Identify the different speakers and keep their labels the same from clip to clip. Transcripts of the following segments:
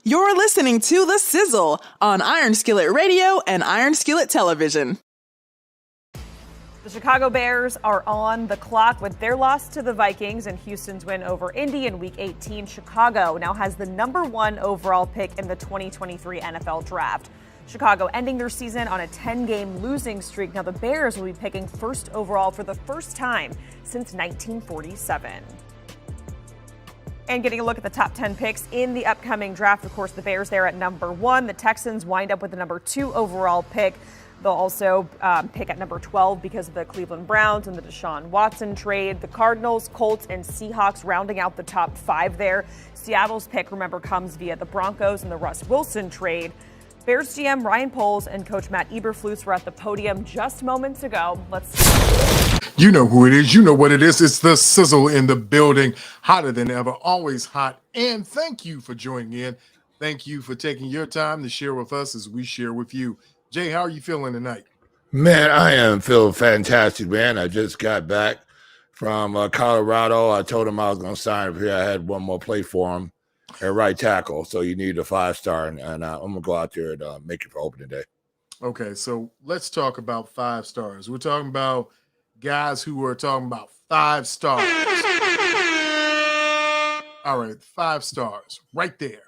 Speaker 1: You're listening to The Sizzle on Iron Skillet Radio and Iron Skillet Television.
Speaker 2: The Chicago Bears are on the clock with their loss to the Vikings and Houston's win over Indy in Week 18. Chicago now has the #1 overall pick in the 2023 NFL Draft. Chicago ending their season on a 10-game losing streak. Now the Bears will be picking first overall for the first time since 1947. And getting a look at the top 10 picks in the upcoming draft, of course, the Bears there at #1. The Texans wind up with the #2 overall pick. They'll also pick at #12 because of the Cleveland Browns and the Deshaun Watson trade. The Cardinals, Colts, and Seahawks rounding out the top 5 there. Seattle's pick, remember, comes via the Broncos and the Russ Wilson trade. Bears GM Ryan Poles and Coach Matt Eberflus were at the podium just moments ago. Let's see.
Speaker 3: You know who it is. You know what it is. It's the Sizzle in the building. Hotter than ever. Always hot. And thank you for joining in. Thank you for taking your time to share with us as we share with you. Jay, how are you feeling tonight?
Speaker 4: Man, I am feeling fantastic, man. I just got back from Colorado. I told him I was going to sign up here. I had one more play for him at right tackle, so you need a 5-star, and I'm going to go out there and make it for opening day.
Speaker 3: Okay, so let's talk about 5 stars. We're talking about guys who are talking about 5 stars. All right, 5 stars right there.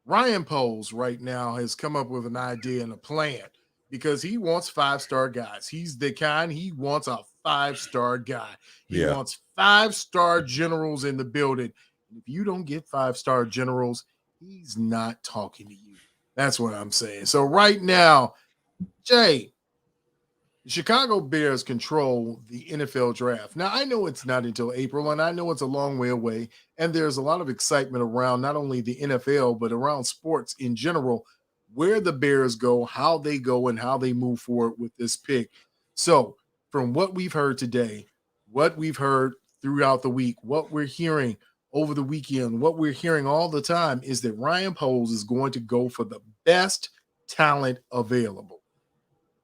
Speaker 3: Ryan Poles right now has come up with an idea and a plan because he wants 5-star guys. He's the kind, he wants a 5-star guy. He wants 5-star generals in the building. If you don't get 5-star generals, he's not talking to you. That's what I'm saying. So right now, Jay, the Chicago Bears control the NFL draft. Now, I know it's not until April, and I know it's a long way away, and there's a lot of excitement around not only the NFL, but around sports in general, where the Bears go, how they go, and how they move forward with this pick. So from what we've heard today, what we've heard throughout the week, what we're hearing over the weekend, what we're hearing all the time is that Ryan Poles is going to go for the best talent available.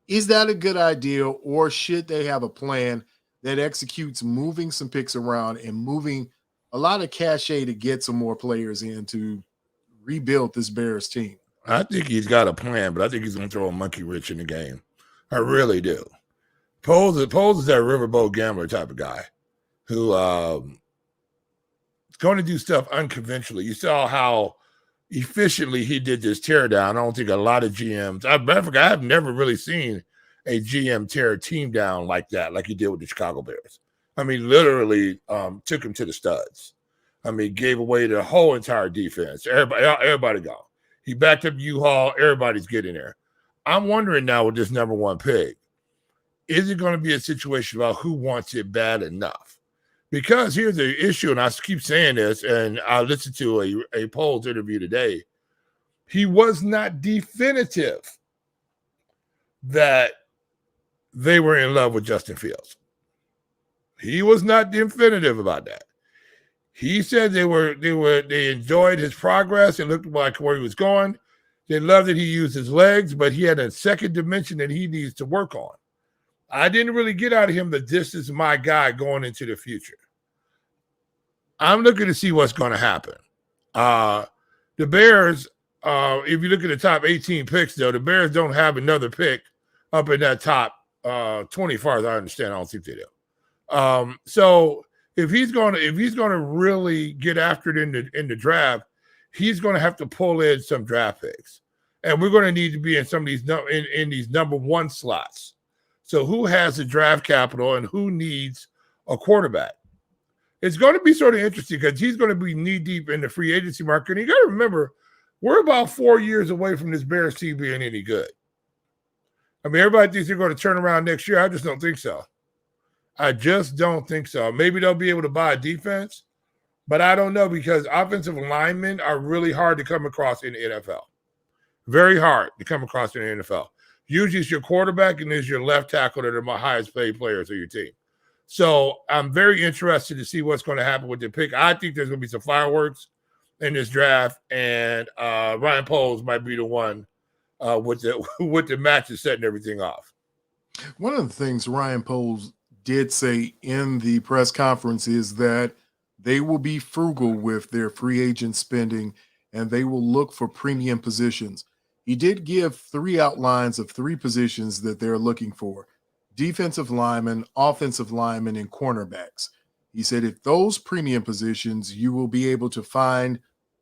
Speaker 3: Is that a good idea, or should they have a plan that executes moving some picks around and moving a lot of cachet to get some more players in to rebuild this Bears team?
Speaker 4: I think he's got a plan, but I think he's going to throw a monkey wrench in the game. I really do. Poles is that riverboat gambler type of guy who is going to do stuff unconventionally. You saw how efficiently he did this teardown. I don't think a lot of GMs, I've never really seen a GM tear a team down like that, like he did with the Chicago Bears. I mean, literally took him to the studs. I mean, gave away the whole entire defense. Everybody gone. He backed up U-Haul. Everybody's getting there. I'm wondering now with this #1 pick, is it going to be a situation about who wants it bad enough? Because here's the issue, and I keep saying this, and I listened to a Poles interview today. He was not definitive that they were in love with Justin Fields. He was not definitive about that. He said they enjoyed his progress. It looked like where he was going. They loved that he used his legs, but he had a second dimension that he needs to work on. I didn't really get out of him that this is my guy going into the future. I'm looking to see what's going to happen. The Bears, if you look at the top 18 picks, though, the Bears don't have another pick up in that top 20, as far as I understand. I don't think they do. So if he's going to really get after it in the draft, he's going to have to pull in some draft picks, and we're going to need to be in some of these in these #1 slots. So who has the draft capital and who needs a quarterback? It's going to be sort of interesting because he's going to be knee-deep in the free agency market. And you got to remember, we're about 4 years away from this Bears team being any good. I mean, everybody thinks they're going to turn around next year. I just don't think so. I just don't think so. Maybe they'll be able to buy a defense, but I don't know because offensive linemen are really hard to come across in the NFL. Very hard to come across in the NFL. Usually it's your quarterback and it's your left tackle that are my highest paid players of your team. So I'm very interested to see what's going to happen with the pick. I think there's going to be some fireworks in this draft, and Ryan Poles might be the one with the matches setting everything off.
Speaker 3: One of the things Ryan Poles did say in the press conference is that they will be frugal with their free agent spending and they will look for premium positions. He did give 3 outlines of 3 positions that they're looking for: defensive linemen, offensive linemen, and cornerbacks. He said if those premium positions, you will be able to find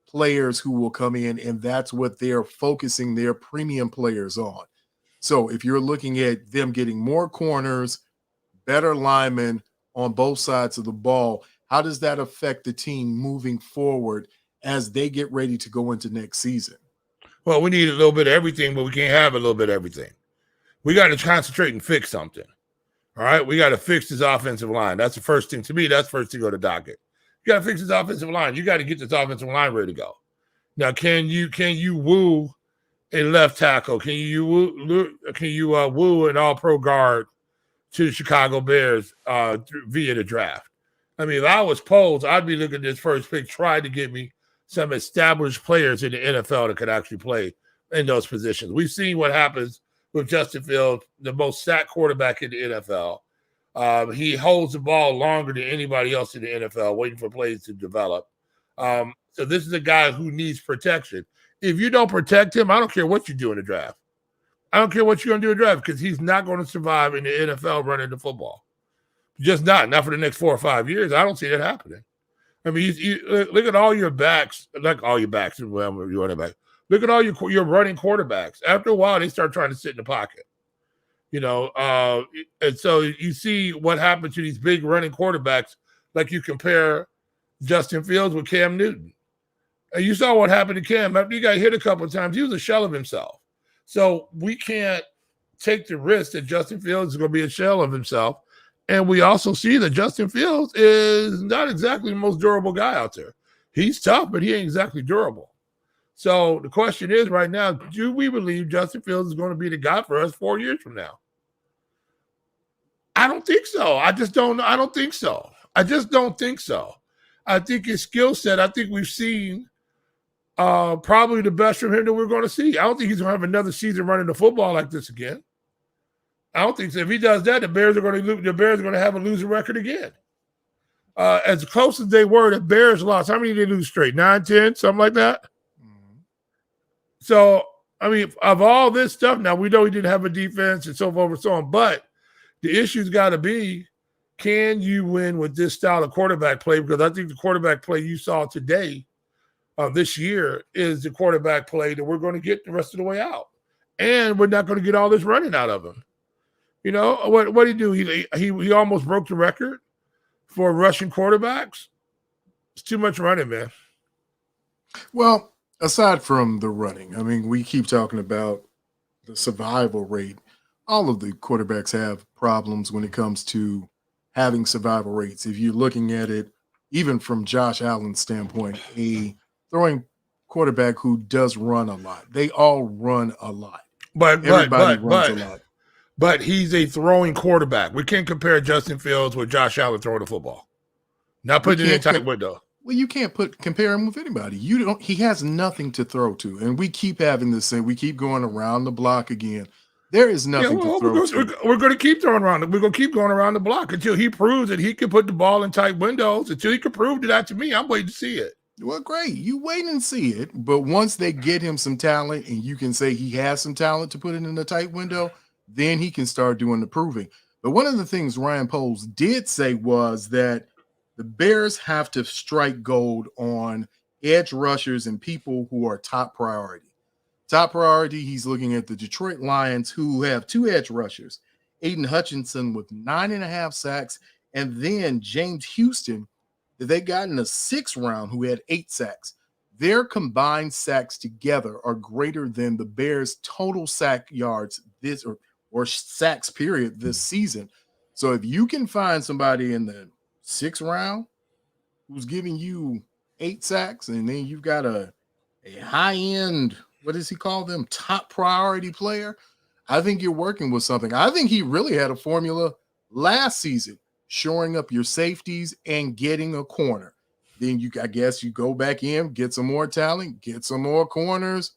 Speaker 3: players who will come in, and that's what they're focusing their premium players on. So if you're looking at them getting more corners, better linemen on both sides of the ball, how does that affect the team moving forward as they get ready to go into next season?
Speaker 4: Well, we need a little bit of everything, but we can't have a little bit of everything. We got to concentrate and fix something. All right, we got to fix this offensive line. That's the first thing. To me, that's first thing on the docket. You got to fix this offensive line. You got to get this offensive line ready to go. Now, can you woo a left tackle? Can you woo an all-pro guard to the Chicago Bears via the draft? I mean, if I was Poles, I'd be looking at this first pick, trying to get me some established players in the NFL that could actually play in those positions. We've seen what happens with Justin Fields, the most sacked quarterback in the NFL. He holds the ball longer than anybody else in the NFL, waiting for plays to develop. So this is a guy who needs protection. If you don't protect him, I don't care what you do in the draft. I don't care what you're going to do in the draft, because he's not going to survive in the NFL running the football. Just not for the next 4 or 5 years. I don't see that happening. I mean, look at all your backs, like all your backs, well, you're running back. Look at all your running quarterbacks. After a while, they start trying to sit in the pocket. And so you see what happened to these big running quarterbacks, like you compare Justin Fields with Cam Newton. And you saw what happened to Cam. After he got hit a couple of times, he was a shell of himself. So we can't take the risk that Justin Fields is going to be a shell of himself. And we also see that Justin Fields is not exactly the most durable guy out there. He's tough, but he ain't exactly durable. So the question is right now, do we believe Justin Fields is going to be the guy for us 4 years from now? I don't think so. I don't think so. I just don't think so. I think his skill set, I think we've seen probably the best from him that we're going to see. I don't think he's going to have another season running the football like this again. I don't think so. If he does that, the Bears are going to have a losing record again. As close as they were, the Bears lost. How many did they lose straight? 9, 10, something like that? Mm-hmm. So, I mean, of all this stuff, now we know he didn't have a defense and so forth and so on, but the issue's got to be, can you win with this style of quarterback play? Because I think the quarterback play you saw today, this year, is the quarterback play that we're going to get the rest of the way out. And we're not going to get all this running out of him. You know, what did he do? He almost broke the record for rushing quarterbacks. It's too much running, man.
Speaker 3: Well, aside from the running, I mean, we keep talking about the survival rate. All of the quarterbacks have problems when it comes to having survival rates. If you're looking at it, even from Josh Allen's standpoint, a throwing quarterback who does run a lot. They all run a lot. Everybody runs a lot.
Speaker 4: But he's a throwing quarterback. We can't compare Justin Fields with Josh Allen throwing the football. Not putting it in a tight window.
Speaker 3: Well, you can't compare him with anybody. He has nothing to throw to. And we keep having this thing. We keep going around the block again. There is nothing to throw to.
Speaker 4: We're going to keep throwing around. We're going to keep going around the block until he proves that he can put the ball in tight windows. Until he can prove that to me, I'm waiting to see it.
Speaker 3: Well, great. You wait and see it. But once they get him some talent and you can say he has some talent to put it in the tight window, then he can start doing the proving. But one of the things Ryan Poles did say was that the Bears have to strike gold on edge rushers and people who are top priority. Top priority, he's looking at the Detroit Lions, who have 2 edge rushers, Aiden Hutchinson with 9.5 sacks, and then James Houston, that they got in the 6th round, who had 8 sacks. Their combined sacks together are greater than the Bears' total sack yards or sacks period this season. So if you can find somebody in the 6th round who's giving you 8 sacks, and then you've got a high-end, what does he call them, top priority player, I think you're working with something. I think he really had a formula last season, shoring up your safeties and getting a corner. Then I guess you go back in, get some more talent, get some more corners,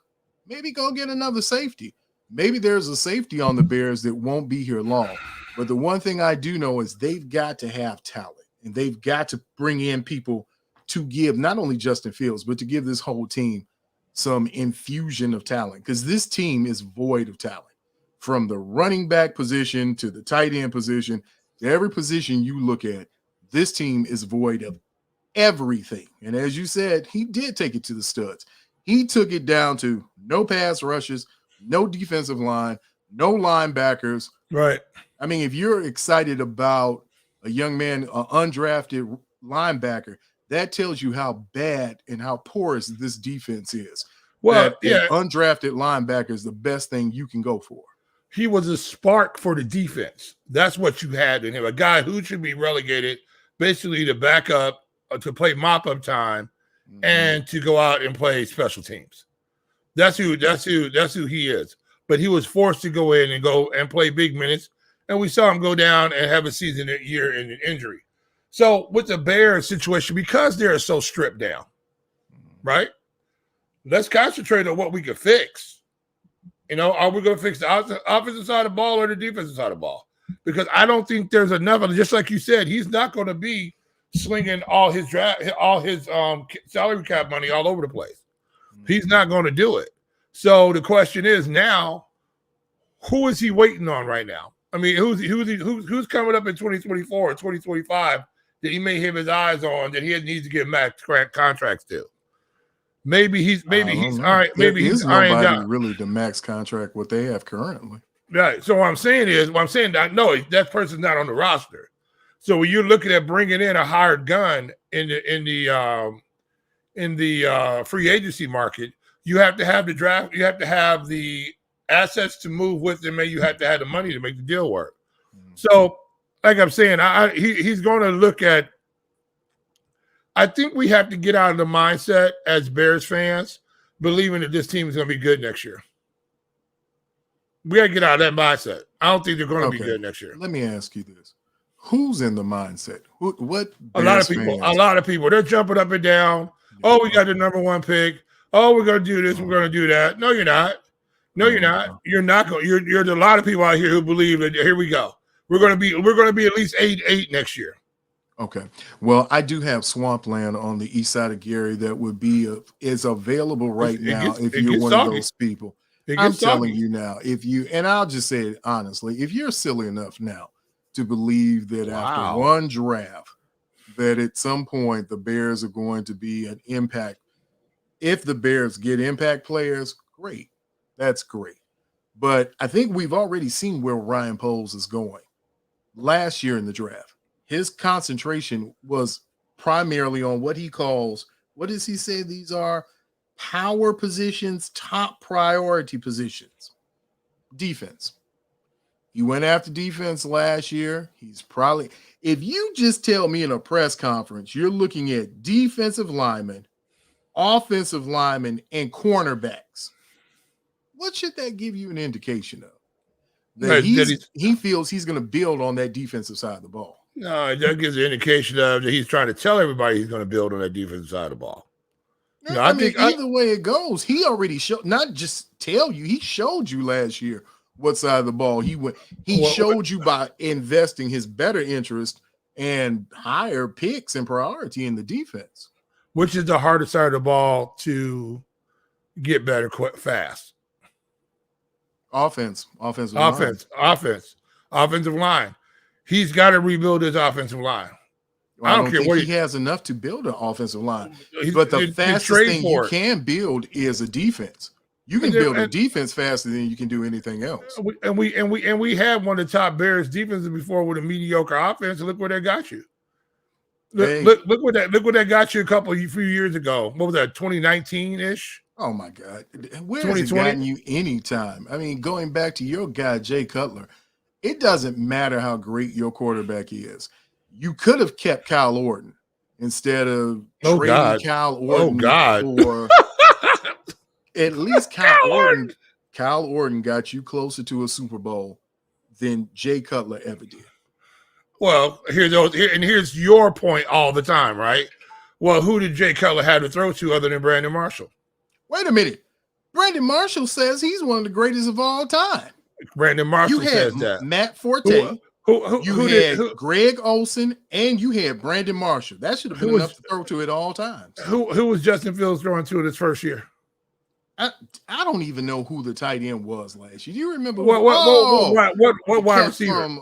Speaker 3: maybe go get another safety. Maybe there's a safety on the Bears that won't be here long. But the one thing I do know is they've got to have talent, and they've got to bring in people to give not only Justin Fields, but to give this whole team some infusion of talent, because this team is void of talent. From the running back position to the tight end position, to every position you look at, this team is void of everything. And as you said, he did take it to the studs. He took it down to no pass rushes, no defensive line, no linebackers.
Speaker 4: Right.
Speaker 3: I mean, if you're excited about a young man, an undrafted linebacker, that tells you how bad and how porous this defense is.
Speaker 4: Well,
Speaker 3: that undrafted linebacker is the best thing you can go for.
Speaker 4: He was a spark for the defense. That's what you had in him. A guy who should be relegated basically to back up, to play mop-up time, and to go out and play special teams. That's who he is. But he was forced to go in and play big minutes, and we saw him go down and have a season year in an injury. So with the Bears situation, because they're so stripped down, right? Let's concentrate on what we can fix. You know, are we going to fix the offensive side of the ball or the defensive side of the ball? Because I don't think there's enough. Just like you said, he's not going to be slinging all his salary cap money all over the place. He's not going to do it. So the question is now, who is he waiting on right now? I mean, who's coming up in 2024 or 2025 that he may have his eyes on that he needs to get max contracts to? Maybe he's all right. Maybe he's
Speaker 3: nobody down. Really the max contract what they have currently.
Speaker 4: Right. So what I'm saying that person's not on the roster. So when you're looking at bringing in a hired gun in the free agency market, you have to have the draft. You have to have the assets to move with them, and you have to have the money to make the deal work. So, like I'm saying, he's going to look at. I think we have to get out of the mindset as Bears fans, believing that this team is going to be good next year. We got to get out of that mindset. I don't think they're going to be good next year.
Speaker 3: Let me ask you this. Who's in the mindset? What
Speaker 4: a lot of people. Fans? A lot of people. They're jumping up and down. Oh, we got the number one pick. Oh, we're going to do this. We're going to do that. No, you're not. No, you're not. You're not going. You're a lot of people out here who believe that. Here we go. We're going to be at least 8-8 next year.
Speaker 3: Okay. Well, I do have swampland on the east side of Gary that would be is available right now if you're one of those people. I'm telling you now, and I'll just say it honestly, if you're silly enough now to believe that after one draft that at some point the Bears are going to be an impact. If the Bears get impact players, great. That's great. But I think we've already seen where Ryan Poles is going. Last year in the draft, his concentration was primarily on what he calls, what does he say these are? Power positions, top priority positions. Defense. He went after defense last year. He's probably, if you just tell me in a press conference, you're looking at defensive linemen, offensive linemen, and cornerbacks, what should that give you an indication of? That he feels he's going to build on that defensive side of the ball.
Speaker 4: No, that gives an indication of that he's trying to tell everybody he's going to build on that defensive side of the ball.
Speaker 3: No, I mean, either way it goes, he already showed, not just tell you, he showed you last year what side of the ball he went. He showed you by investing his better interest and higher picks and priority in the defense.
Speaker 4: Which is the harder side of the ball to get better fast?
Speaker 3: Offensive
Speaker 4: line. He's got to rebuild his offensive line.
Speaker 3: Well, I don't care what he has enough to build an offensive line. But the fastest thing you can build is a defense. You can build a defense faster than you can do anything else.
Speaker 4: And we had one of the top Bears defenses before with a mediocre offense. And look where that got you. Look what that got you a few years ago. What was that? 2019-ish.
Speaker 3: Oh my God. Where has it gotten you any time? I mean, going back to your guy, Jay Cutler, it doesn't matter how great your quarterback is. You could have kept Kyle Orton instead of trading Kyle Orton for at least Kyle Orton got you closer to a Super Bowl than Jay Cutler ever did.
Speaker 4: Well, here's your point all the time, right? Well, who did Jay Cutler have to throw to other than Brandon Marshall?
Speaker 3: Wait a minute. Brandon Marshall says he's one of the greatest of all time.
Speaker 4: Brandon Marshall says that.
Speaker 3: Matt Forte. You had Greg Olsen and you had Brandon Marshall. That should have been enough to throw to at all times.
Speaker 4: Who was Justin Fields throwing to in his first year?
Speaker 3: I don't even know who the tight end was last year. Do you remember?
Speaker 4: What wide receiver?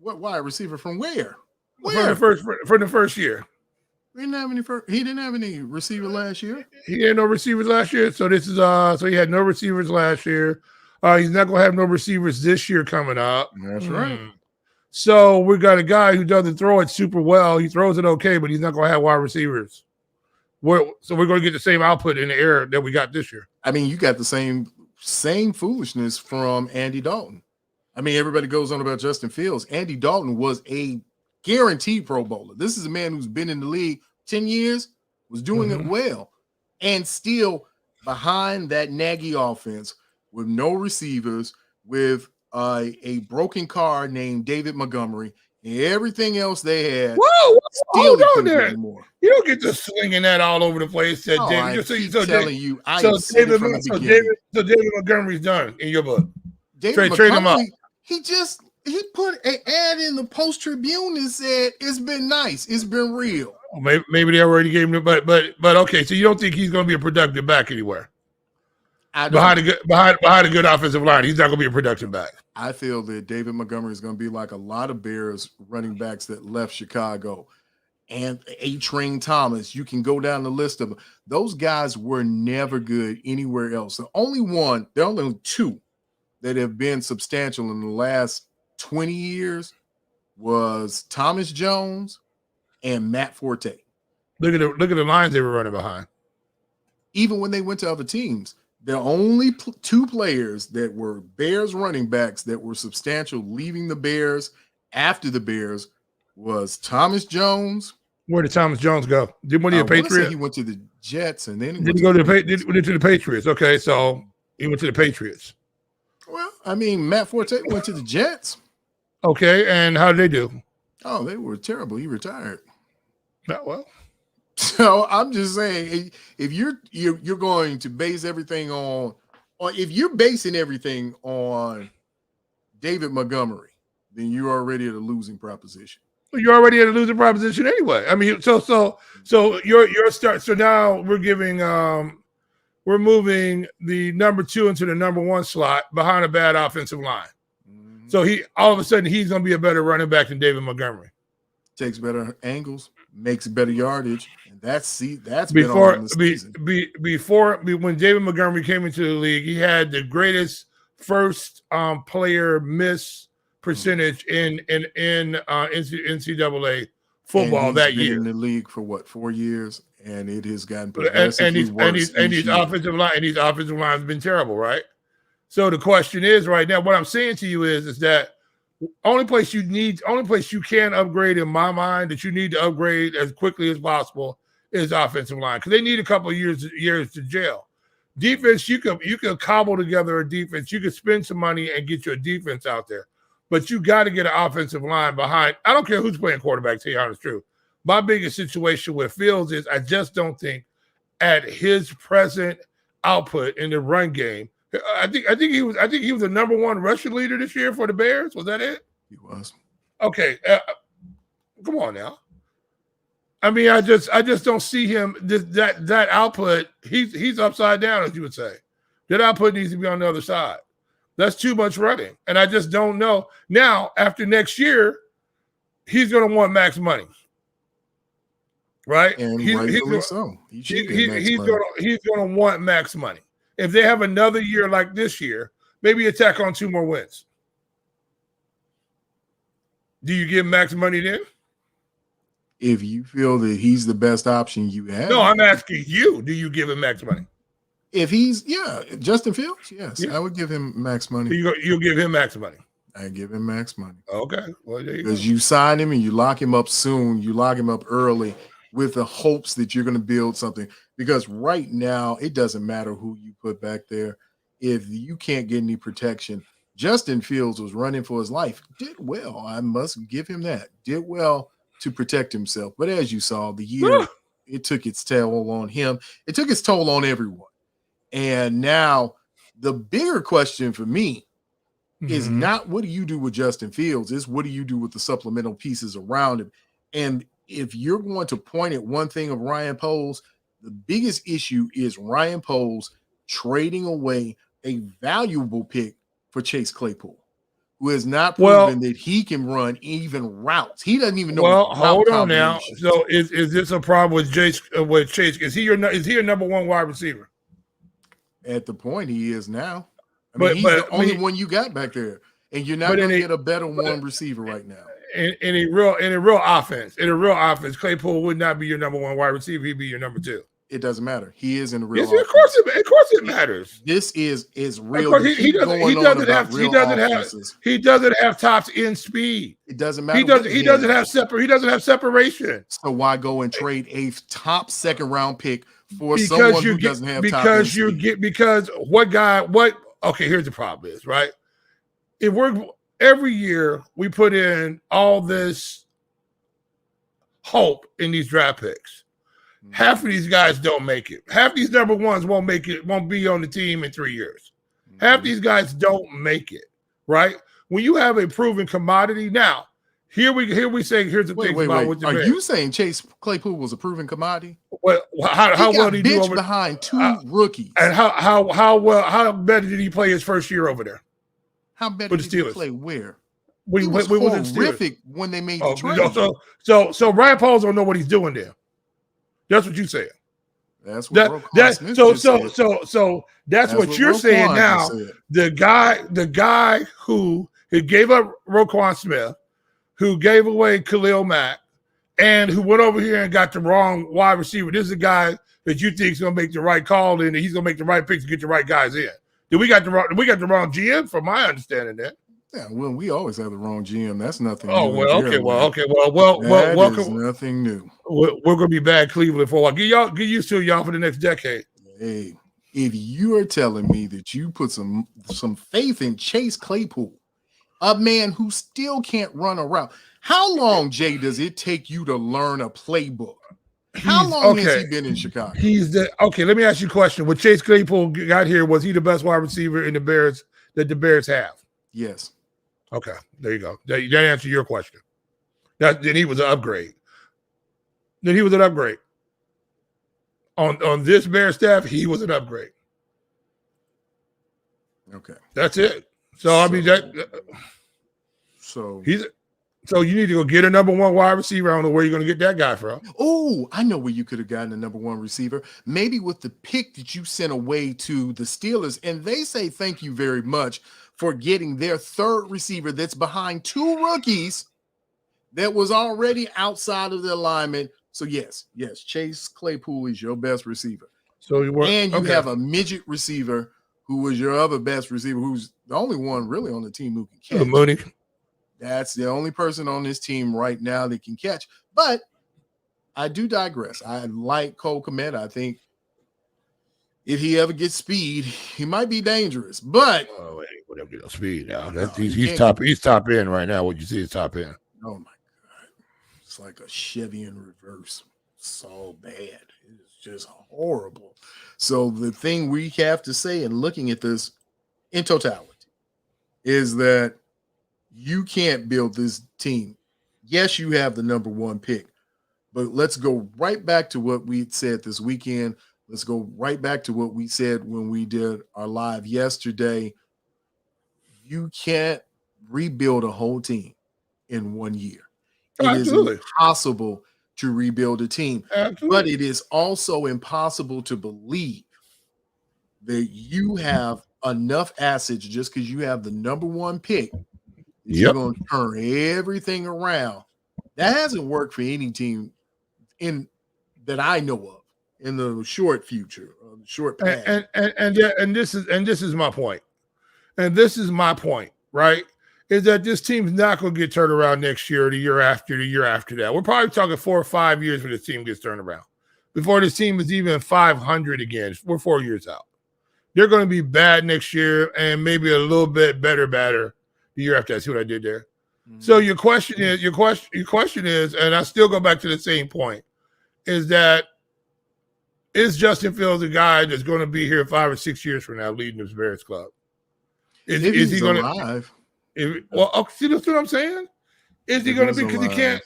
Speaker 3: What wide receiver from where?
Speaker 4: From the first year.
Speaker 3: He didn't have any receiver last year.
Speaker 4: He had no receivers last year. So this is so he had no receivers last year. He's not gonna have no receivers this year coming up.
Speaker 3: That's right.
Speaker 4: So we got a guy who doesn't throw it super well. He throws it okay, but he's not gonna have wide receivers. So we're gonna get the same output in the air that we got this year.
Speaker 3: I mean, you got the same foolishness from Andy Dalton. I mean, everybody goes on about Justin Fields. Andy Dalton was a guaranteed Pro Bowler. This is a man who's been in the league 10 years, was doing it well, and still behind that Nagy offense with no receivers, with a broken car named David Montgomery, and everything else they had.
Speaker 4: Whoa, hold on there.
Speaker 3: Anymore.
Speaker 4: You don't get to slinging that all over the place. Said David. David Montgomery's done in your book.
Speaker 3: David
Speaker 4: trade him up.
Speaker 3: He put an ad in the Post Tribune and said it's been nice, it's been real.
Speaker 4: Maybe they already gave him, but okay. So you don't think he's going to be a productive back anywhere? Behind a good offensive line, he's not going to be a productive back.
Speaker 3: I feel that David Montgomery is going to be like a lot of Bears running backs that left Chicago, and A-Train Thomas. You can go down the list of them. Those guys were never good anywhere else. There are only two that have been substantial in the last 20 years was Thomas Jones and Matt Forte.
Speaker 4: Look at the lines they were running behind.
Speaker 3: Even when they went to other teams, the only two players that were Bears running backs that were substantial leaving the Bears after the Bears was Thomas Jones.
Speaker 4: Where did Thomas Jones go? Did one of the Patriots?
Speaker 3: He went to the Jets, and then
Speaker 4: he go to the Patriots. Okay, so he went to the Patriots.
Speaker 3: Well, I mean, Matt Forte went to the Jets.
Speaker 4: Okay, and how did they do?
Speaker 3: Oh, they were terrible. He retired.
Speaker 4: Not well.
Speaker 3: So I'm just saying, if you're going to base everything on, or if you're basing everything on David Montgomery, then you're already at a losing proposition.
Speaker 4: You're already at a losing proposition anyway. I mean, so your start. So now we're moving the number 2 into the number 1 slot behind a bad offensive line. Mm-hmm. So all of a sudden he's going to be a better running back than David Montgomery.
Speaker 3: Takes better angles, makes better yardage, and that's
Speaker 4: before when David Montgomery came into the league, he had the greatest first player miss percentage in NCAA football that year.
Speaker 3: In the league for what, 4 years, and it has gotten
Speaker 4: progressively worse. And these offensive lines have been terrible, right? So the question is right now, what I'm saying to you is that only place you can upgrade in my mind that you need to upgrade as quickly as possible is offensive line, because they need a couple of years to gel. Defense, you could cobble together a defense. You could spend some money and get your defense out there, but you got to get an offensive line behind. I don't care who's playing quarterback, to be honest, true. My biggest situation with Fields is I just don't think at his present output in the run game. I think he was the number 1 rushing leader this year for the Bears. Was that it?
Speaker 3: He was.
Speaker 4: Okay, come on now. I mean, I just don't see him. That output. He's upside down, as you would say. That output needs to be on the other side. That's too much running, and I just don't know. Now, after next year, he's going to want max money, right?
Speaker 3: And
Speaker 4: he's
Speaker 3: going
Speaker 4: to want max money. If they have another year like this year, maybe attack on 2 more wins. Do you give max money then?
Speaker 3: If you feel that he's the best option you have.
Speaker 4: No, I'm asking you. Do you give him max money?
Speaker 3: If he's, Justin Fields, yes. Yeah. I would give him max money.
Speaker 4: You'll give him max money.
Speaker 3: I give him max money.
Speaker 4: Okay. Well, there you go.
Speaker 3: Because you sign him and you lock him up soon. You lock him up early with the hopes that you're going to build something. Because right now, it doesn't matter who you put back there. If you can't get any protection, Justin Fields was running for his life. Did well. I must give him that. Did well to protect himself. But as you saw, the year, it took its toll on him. It took its toll on everyone. And now the bigger question for me is not what do you do with Justin Fields, is what do you do with the supplemental pieces around him? And if you're going to point at one thing of Ryan Poles, the biggest issue is Ryan Poles trading away a valuable pick for Chase Claypool, who has not proven that he can run even routes. He doesn't even know.
Speaker 4: Well, hold on now. So is this a problem with Chase? Is he your number one wide receiver?
Speaker 3: At the point he is now. I mean, he's the only one you got back there, and you're not going to get a better one receiver right now.
Speaker 4: In a real offense, Claypool would not be your number one wide receiver. He'd be your number two.
Speaker 3: It doesn't matter. He is in the real.
Speaker 4: Yes, of course it matters.
Speaker 3: This is real.
Speaker 4: He doesn't have tops in speed.
Speaker 3: It doesn't matter.
Speaker 4: He doesn't have separation.
Speaker 3: So why go and trade a top second round pick for someone who doesn't have top speed?
Speaker 4: Okay, here's the problem is, right? If we're every year we put in all this hope in these draft picks. Half of these guys don't make it. Half these number ones won't make it, won't be on the team in 3 years. Half these guys don't make it, right? When you have a proven commodity, now here's the thing about what
Speaker 3: are you saying Chase Claypool was a proven commodity?
Speaker 4: Well, how well did he do
Speaker 3: behind two rookies?
Speaker 4: And how better did he play his first year over there?
Speaker 3: How better did he play where?
Speaker 4: He was
Speaker 3: horrific when they made the trade.
Speaker 4: So Ryan Pauls don't know what he's doing there. That's what you said.
Speaker 3: That's what that's what
Speaker 4: you're saying now. The guy who gave up Roquan Smith, who gave away Khalil Mack, and who went over here and got the wrong wide receiver. This is a guy that you think is going to make the right call in, and he's going to make the right picks to get the right guys in. We got the wrong GM, from my understanding. That.
Speaker 3: Yeah, well, we always have the wrong GM. That's nothing.
Speaker 4: Oh,
Speaker 3: new
Speaker 4: okay. Welcome.
Speaker 3: Nothing new.
Speaker 4: We're going to be back Cleveland for a while. Get used to y'all for the next decade.
Speaker 3: Hey, if you are telling me that you put some faith in Chase Claypool, a man who still can't run a route, how long, Jay, does it take you to learn a playbook? How long has he been in Chicago?
Speaker 4: Let me ask you a question. When Chase Claypool got here, was he the best wide receiver in the Bears that the Bears have?
Speaker 3: Yes.
Speaker 4: Okay, there you go. That answers your question. Then he was an upgrade. On this Bears staff, he was an upgrade.
Speaker 3: Okay.
Speaker 4: That's it. So you need to go get a number one wide receiver. I don't know where you're going to get that guy from.
Speaker 3: Oh, I know where you could have gotten a number one receiver. Maybe with the pick that you sent away to the Steelers, and they say thank you very much for getting their third receiver that's behind two rookies that was already outside of the alignment. So yes, Chase Claypool is your best receiver.
Speaker 4: So you
Speaker 3: have a midget receiver who was your other best receiver, who's the only one really on the team who can catch.
Speaker 4: Mooney.
Speaker 3: That's the only person on this team right now that can catch. But I do digress. I like Cole Kmet. I think if he ever gets speed, he might be dangerous. But
Speaker 4: whatever get no speed now. He's top end right now. What you see is top end.
Speaker 3: Oh my God. It's like a Chevy in reverse. So bad. It's just horrible. So the thing we have to say in looking at this in totality is that you can't build this team. Yes, you have the number one pick, but let's go right back to what we said this weekend. Let's go right back to what we said when we did our live yesterday. You can't rebuild a whole team in 1 year. It is impossible to rebuild a team. Absolutely. But it is also impossible to believe that you have enough assets just because you have the number one pick. You're going to turn everything around. That hasn't worked for any team that I know of in the short future, short past.
Speaker 4: And this is my point. And this is my point, right? Is that this team's not going to get turned around next year, or the year after that. We're probably talking 4 or 5 years when this team gets turned around. Before this team is even 500 again, we're 4 years out. They're going to be bad next year and maybe a little bit better the year after that. See what I did there? Mm-hmm. So your question is, and I still go back to the same point, is Justin Fields a guy that's going to be here 5 or 6 years from now leading this Bears club? Is he going to? See, that's what I'm saying. Is he going to be? Because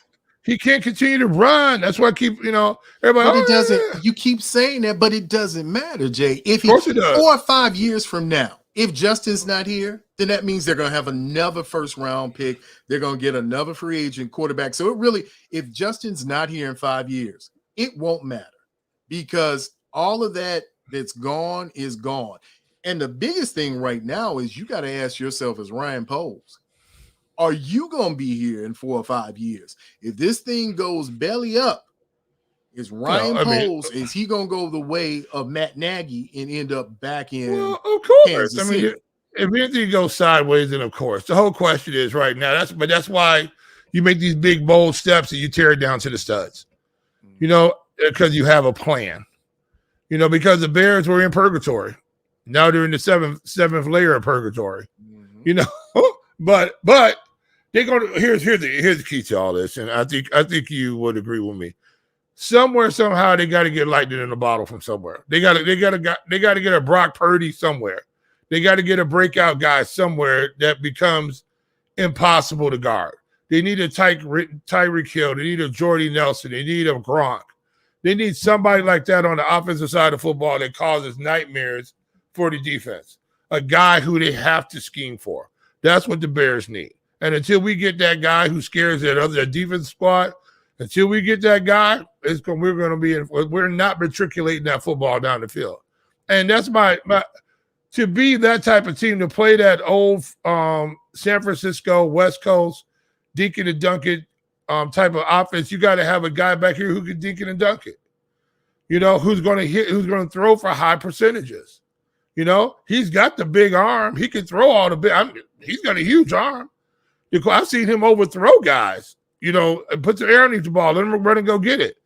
Speaker 4: He can't continue to run. That's why I keep, everybody.
Speaker 3: But it
Speaker 4: "Oh,
Speaker 3: doesn't.
Speaker 4: yeah."
Speaker 3: You keep saying that, but it doesn't matter, Jay. If
Speaker 4: Of course it does.
Speaker 3: 4 or 5 years from now, if Justin's not here, then that means they're going to have another first round pick. They're going to get another free agent quarterback. So it really, if Justin's not here in 5 years, it won't matter because all of that's gone is gone. And the biggest thing right now is you got to ask yourself as Ryan Poles, are you going to be here in 4 or 5 years? If this thing goes belly up, is Ryan Poles, is he going to go the way of Matt Nagy and end up back in
Speaker 4: Well, of course.
Speaker 3: Kansas City?
Speaker 4: If anything goes sideways, then of course. The whole question is right now, that's why you make these big, bold steps and you tear it down to the studs, because you have a plan. Because the Bears were in purgatory. Now they're in the seventh layer of purgatory. But they're going to here's the key to all this, and I think you would agree with me. Somewhere, somehow, they got to get lightning in a bottle from somewhere. They got to get a Brock Purdy somewhere. They got to get a breakout guy somewhere that becomes impossible to guard. They need a Tyreek Hill. They need a Jordy Nelson. They need a Gronk. They need somebody like that on the offensive side of football that causes nightmares for the defense. A guy who they have to scheme for. That's what the Bears need. And until we get that guy who scares that defense squad, until we get that guy, we're not matriculating that football down the field. And that's my to be that type of team, to play that old San Francisco, West Coast, dink it and dunk it type of offense, you got to have a guy back here who can dink it and dunk it. Who's going to hit, who's going to throw for high percentages. He's got the big arm. He can throw all the big. He's got a huge arm. I've seen him overthrow guys. Put the air underneath the ball, let him run and go get it.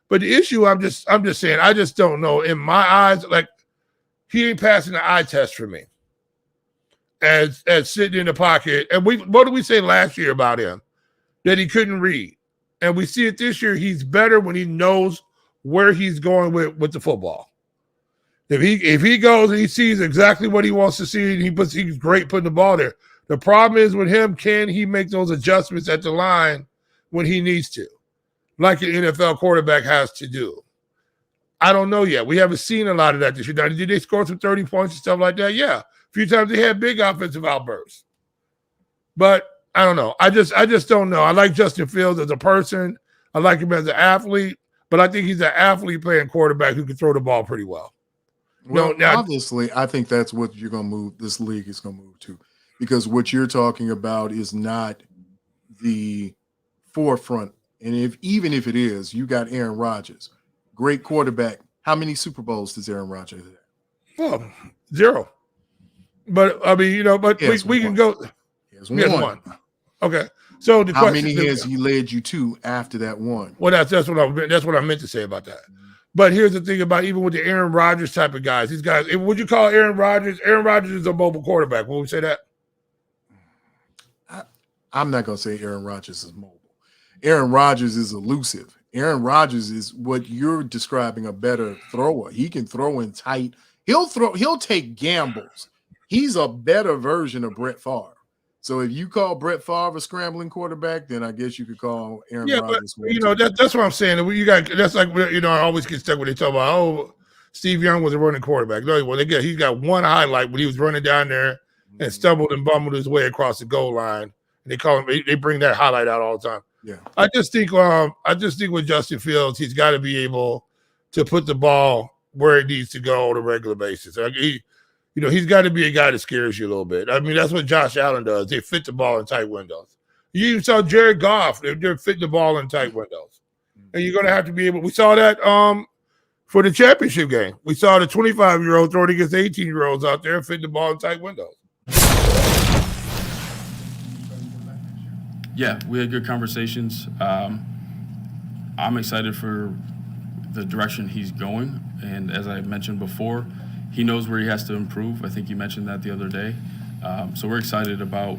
Speaker 4: But the issue, I'm just saying, I just don't know. In my eyes, like, he ain't passing the eye test for me. As sitting in the pocket, and what did we say last year about him? That he couldn't read, and we see it this year. He's better when he knows where he's going with the football. If he goes and he sees exactly what he wants to see, and he's great putting the ball there. The problem is with him, can he make those adjustments at the line when he needs to, like an NFL quarterback has to do? I don't know yet. We haven't seen a lot of that this year. Now, did they score some 30 points and stuff like that? Yeah. A few times they had big offensive outbursts. But I don't know. I just don't know. I like Justin Fields as a person. I like him as an athlete. But I think he's an athlete playing quarterback who can throw the ball pretty well.
Speaker 3: Well, obviously, I think that's what you're going to move. This league is going to move to. Because what you're talking about is not the forefront. And even if it is, you got Aaron Rodgers, great quarterback. How many Super Bowls does Aaron Rodgers have?
Speaker 4: Well, 0. But I mean, we can go.
Speaker 3: He has one.
Speaker 4: Okay. So the
Speaker 3: how many has he led you to after that one?
Speaker 4: Well, that's what I meant to say about that. But here's the thing about even with the Aaron Rodgers type of guys, these guys, would you call Aaron Rodgers? Aaron Rodgers is a mobile quarterback. Would we say that?
Speaker 3: I'm not going to say Aaron Rodgers is mobile. Aaron Rodgers is elusive. Aaron Rodgers is what you're describing, a better thrower. He can throw in tight. He'll take gambles. He's a better version of Brett Favre. So if you call Brett Favre a scrambling quarterback, then I guess you could call Aaron Rodgers.
Speaker 4: But, that's what I'm saying. That's like, I always get stuck when they talk about, Steve Young was a running quarterback. No, well, he's got one highlight when he was running down there and stumbled and bumbled his way across the goal line. And they bring that highlight out all the time.
Speaker 3: Yeah.
Speaker 4: I just think with Justin Fields, he's got to be able to put the ball where it needs to go on a regular basis. Like he's got to be a guy that scares you a little bit. I mean, that's what Josh Allen does. They fit the ball in tight windows. You even saw Jared Goff. They're fitting the ball in tight windows. And you're going to have to be able – we saw that for the championship game. We saw the 25-year-old throwing against 18-year-olds out there fitting the ball in tight windows.
Speaker 5: Yeah, we had good conversations. I'm excited for the direction he's going. And as I mentioned before, he knows where he has to improve. I think you mentioned that the other day. So we're excited about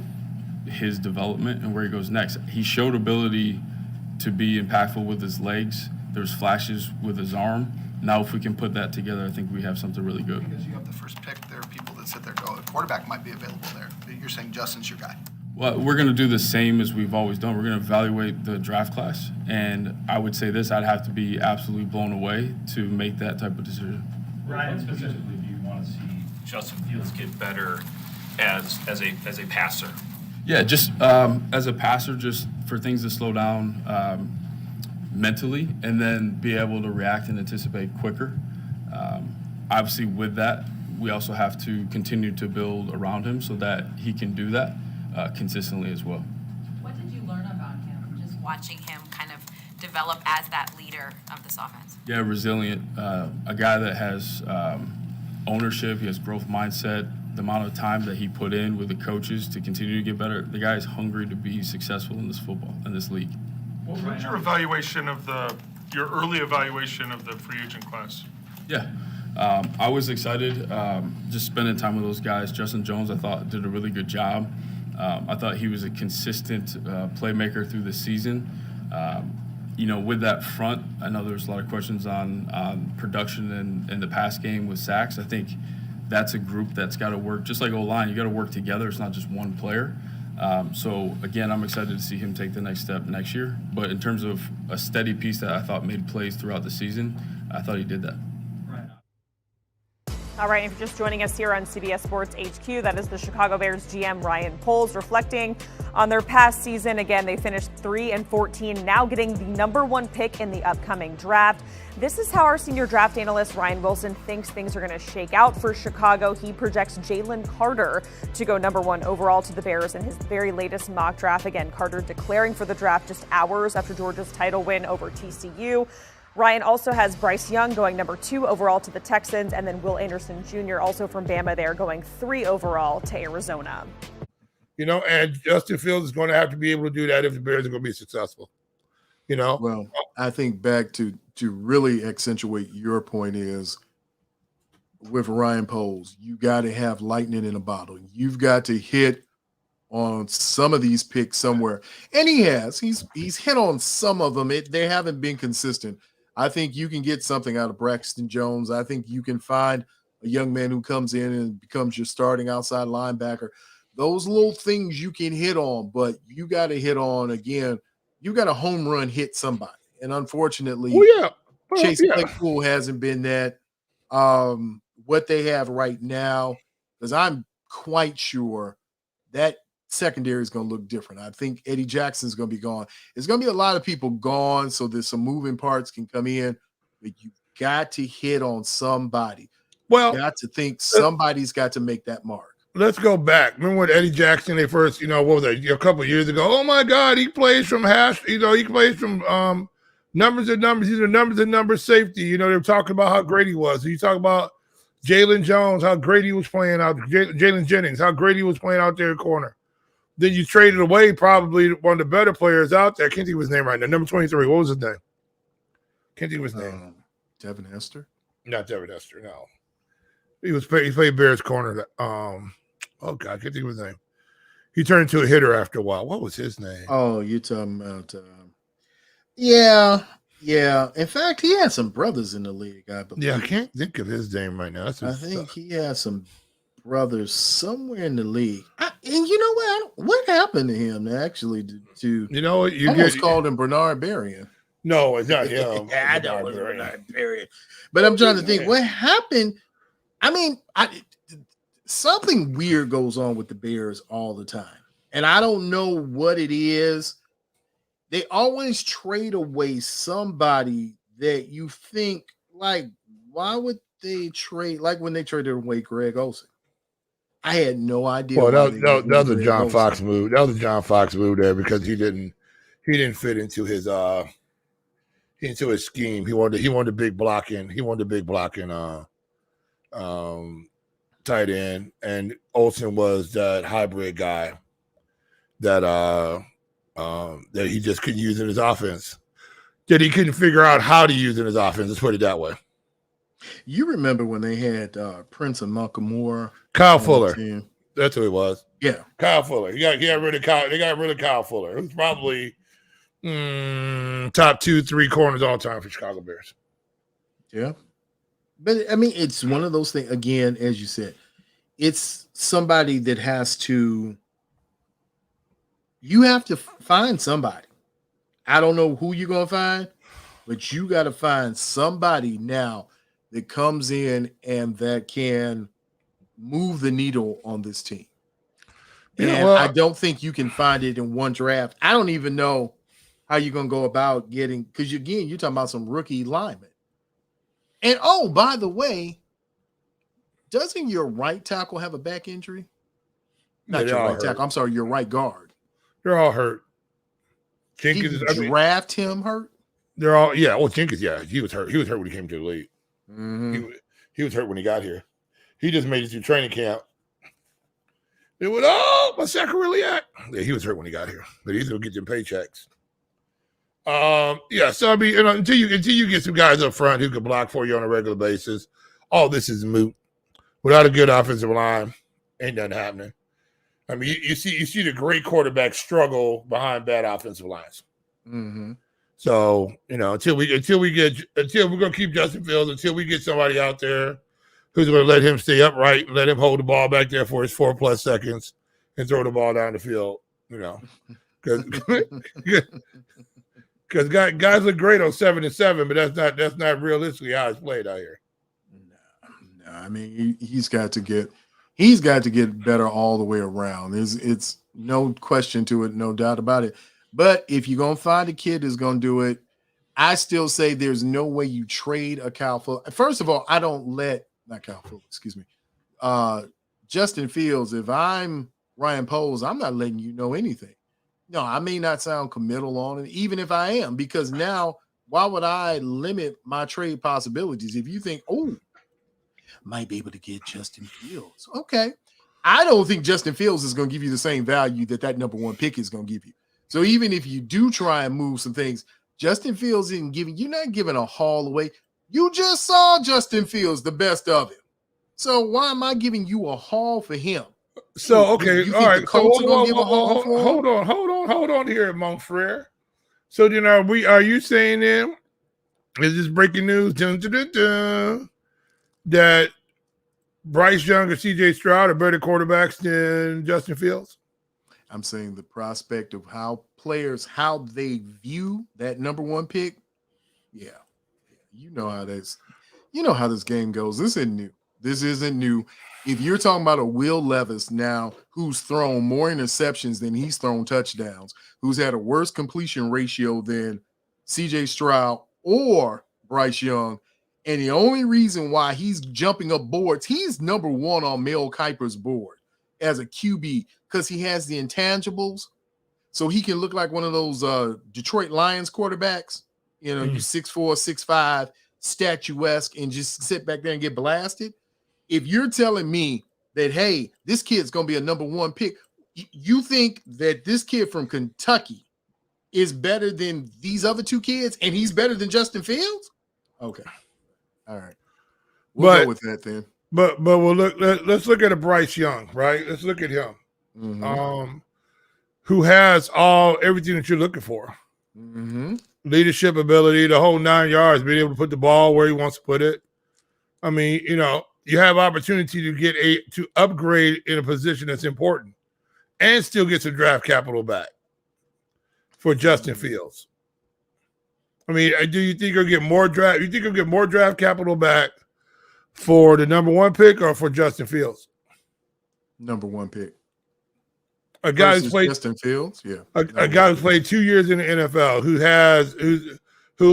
Speaker 5: his development and where he goes next. He showed ability to be impactful with his legs. There's flashes with his arm. Now, if we can put that together, I think we have something really good.
Speaker 6: Because you have the first pick, there are people that sit there and go, a quarterback might be available there. But you're saying Justin's your guy.
Speaker 5: Well, we're going to do the same as we've always done. We're going to evaluate the draft class, and I would say this: I'd have to be absolutely blown away to make that type of decision.
Speaker 6: Ryan, specifically, do you want to see Justin Fields get better as a passer?
Speaker 5: Yeah, just as a passer, just for things to slow down mentally, and then be able to react and anticipate quicker. Obviously, with that, we also have to continue to build around him so that he can do that consistently as well.
Speaker 7: What did you learn about him, just watching him kind of develop as that leader of this offense?
Speaker 5: Yeah, resilient. A guy that has ownership, he has growth mindset, the amount of time that he put in with the coaches to continue to get better. The guy is hungry to be successful in this league.
Speaker 8: What was your evaluation of your early evaluation of the free agent class?
Speaker 5: Yeah, I was excited just spending time with those guys. Justin Jones, I thought, did a really good job. I thought he was a consistent playmaker through the season. With that front, I know there's a lot of questions on production in the pass game with sacks. I think that's a group that's got to work, just like O-line, you got to work together. It's not just one player. So, again, I'm excited to see him take the next step next year. But in terms of a steady piece that I thought made plays throughout the season, I thought he did that.
Speaker 2: All right, if you're just joining us here on CBS Sports HQ, that is the Chicago Bears GM Ryan Poles reflecting on their past season. Again, they finished 3-14, now getting the #1 pick in the upcoming draft. This is how our senior draft analyst Ryan Wilson thinks things are going to shake out for Chicago. He projects Jalen Carter to go #1 overall to the Bears in his very latest mock draft. Again, Carter declaring for the draft just hours after Georgia's title win over TCU. Ryan also has Bryce Young going #2 overall to the Texans, and then Will Anderson Jr. also from Bama there going 3 overall to Arizona.
Speaker 4: And Justin Fields is going to have to be able to do that if the Bears are going to be successful.
Speaker 3: Well, I think back to really accentuate your point is with Ryan Poles, you got to have lightning in a bottle. You've got to hit on some of these picks somewhere, and he has. He's hit on some of them. They haven't been consistent. I think you can get something out of Braxton Jones. I think you can find a young man who comes in and becomes your starting outside linebacker. Those little things you can hit on, but you got to hit on, again, you got a home run hit somebody. And unfortunately, Chase Claypool hasn't been that. What they have right now, because I'm quite sure that secondary is going to look different. I think Eddie Jackson's going to be gone. There's going to be a lot of people gone, so there's some moving parts can come in, but you got to hit on somebody.
Speaker 4: Well,
Speaker 3: you got to think somebody's got to make that mark.
Speaker 4: Let's go back. Remember when Eddie Jackson, they first, what was that, a couple of years ago? Oh my God, he plays from he plays from numbers and numbers. He's a numbers and numbers safety. They were talking about how great he was. You talk about Jalen Jones, how great he was playing out. Jalen Jennings, how great he was playing out there in the corner. Then you traded away probably one of the better players out there. I can't think of his name right now. Number 23. What was his name? Can't think of his name.
Speaker 3: Devin Hester?
Speaker 4: Not Devin Hester, no. He played Bears corner. Oh God, I can't think of his name. He turned into a hitter after a while. What was his name?
Speaker 3: Oh, you're talking about yeah. In fact, he had some brothers in the league, I believe.
Speaker 4: Yeah, I can't think of his name right now.
Speaker 3: I think he had some brothers somewhere in the league. And you know what? What happened to him actually? To
Speaker 4: you
Speaker 3: almost called him Bernard Berrien.
Speaker 4: No, it's not him.
Speaker 3: I know it's Bernard Berrien. But I'm trying to think what happened. I mean, something weird goes on with the Bears all the time. And I don't know what it is. They always trade away somebody that you think, like, why would they trade? Like when they traded away Greg Olsen. I had no idea.
Speaker 4: Well, that was a John Fox move. That was a John Fox move there because he didn't fit into his scheme. He wanted a big blocking. He wanted a big blocking tight end, and Olsen was that hybrid guy that he just couldn't use in his offense. That he couldn't figure out how to use in his offense. Let's put it that way.
Speaker 3: You remember when they had Prince and Muckamore?
Speaker 4: Kyle Fuller. That's who it was.
Speaker 3: Yeah.
Speaker 4: Kyle Fuller. They got rid of Kyle Fuller. Who's probably top 2-3 corners all time for Chicago Bears.
Speaker 3: Yeah. But I mean, it's one of those things, again, as you said, it's somebody that has to You have to find somebody. I don't know who you're going to find, but you got to find somebody now that comes in and that can move the needle on this team. And I don't think you can find it in one draft. I don't even know how you're going to go about getting, because again, you're talking about some rookie linemen. And oh, by the way, doesn't your right tackle have a back injury? Not your right tackle. I'm sorry, your right guard.
Speaker 4: They're all hurt.
Speaker 3: Jenkins, did you draft him hurt?
Speaker 4: They're all, yeah. Well, Jenkins, yeah, he was hurt. He was hurt when he came to the league.
Speaker 3: Mm-hmm.
Speaker 4: He was hurt when he got here. He just made it through training camp. It went, oh, what's Saka really at? Yeah, he was hurt when he got here, but he's gonna get them paychecks. Yeah. So I mean, until you get some guys up front who can block for you on a regular basis, all this is moot. Without a good offensive line, ain't nothing happening. I mean, you see the great quarterback struggle behind bad offensive lines.
Speaker 3: Mm-hmm.
Speaker 4: So until we're gonna keep Justin Fields, until we get somebody out there who's going to let him stay upright and let him hold the ball back there for his 4+ seconds and throw the ball down the field, because guys look great on 7-7, but that's not realistically how it's played out here.
Speaker 3: No, I mean he's got to get better all the way around. It's no question to it, no doubt about it. But if you're gonna find a kid who's gonna do it, I still say there's no way you trade a Kyle Fuller. First of all, I don't let not Kyle Fuller, excuse me. Justin Fields, if I'm Ryan Poles, I'm not letting you know anything. No, I may not sound committal on it, even if I am, because now why would I limit my trade possibilities? If you think, oh, might be able to get Justin Fields. Okay. I don't think Justin Fields is going to give you the same value that number one pick is going to give you. So even if you do try and move some things, Justin Fields isn't giving, you're not giving a haul away. You just saw Justin Fields, the best of him. So why am I giving you a haul for him?
Speaker 4: So, okay,
Speaker 3: you
Speaker 4: all right.
Speaker 3: The Colts are going to give a haul for him?
Speaker 4: Hold on here, Montfrere. So then are you saying then, is this breaking news, that Bryce Young or CJ Stroud are better quarterbacks than Justin Fields?
Speaker 3: I'm saying the prospect of how they view that number one pick. Yeah. You know how this game goes. This isn't new. If you're talking about a Will Levis now who's thrown more interceptions than he's thrown touchdowns, who's had a worse completion ratio than CJ Stroud or Bryce Young, and the only reason why he's jumping up boards, he's number one on Mel Kiper's board as a QB because he has the intangibles. So he can look like one of those Detroit Lions quarterbacks. You 6'4", 6'5", statuesque, and just sit back there and get blasted. If you're telling me that, hey, this kid's going to be a number one pick, you think that this kid from Kentucky is better than these other two kids, and he's better than Justin Fields? Okay. All right. We'll go with that then.
Speaker 4: But we'll let's look at a Bryce Young, right? Let's look at him.
Speaker 3: Mm-hmm.
Speaker 4: Who has everything that you're looking for.
Speaker 3: Mm-hmm.
Speaker 4: Leadership ability, the whole 9 yards, being able to put the ball where he wants to put it. I mean, you have opportunity to upgrade in a position that's important and still get some draft capital back for Justin Fields. I mean, do you think you'll get more draft? You think you'll get more draft capital back for the number one pick or for Justin Fields?
Speaker 3: Number one pick.
Speaker 4: A guy who's played
Speaker 3: Justin Fields, yeah.
Speaker 4: A guy who's played 2 years in the NFL, who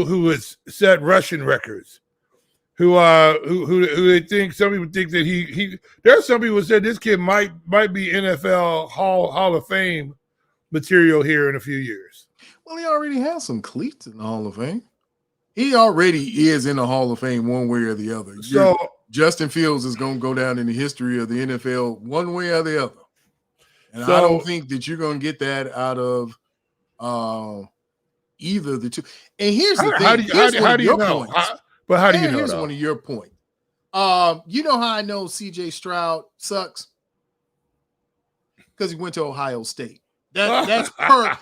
Speaker 4: has set rushing records, who they think, some people think that he there are some people who said this kid might be NFL Hall of Fame material here in a few years.
Speaker 3: Well, he already has some cleats in the Hall of Fame. He already is in the Hall of Fame one way or the other. So Justin Fields is going to go down in the history of the NFL one way or the other. And I don't think that you're going to get that out of either of the two. And here's the thing.
Speaker 4: How do you know? But how do you know?
Speaker 3: Here's one of your points. You know how I know CJ Stroud sucks? Because he went to Ohio State. That's per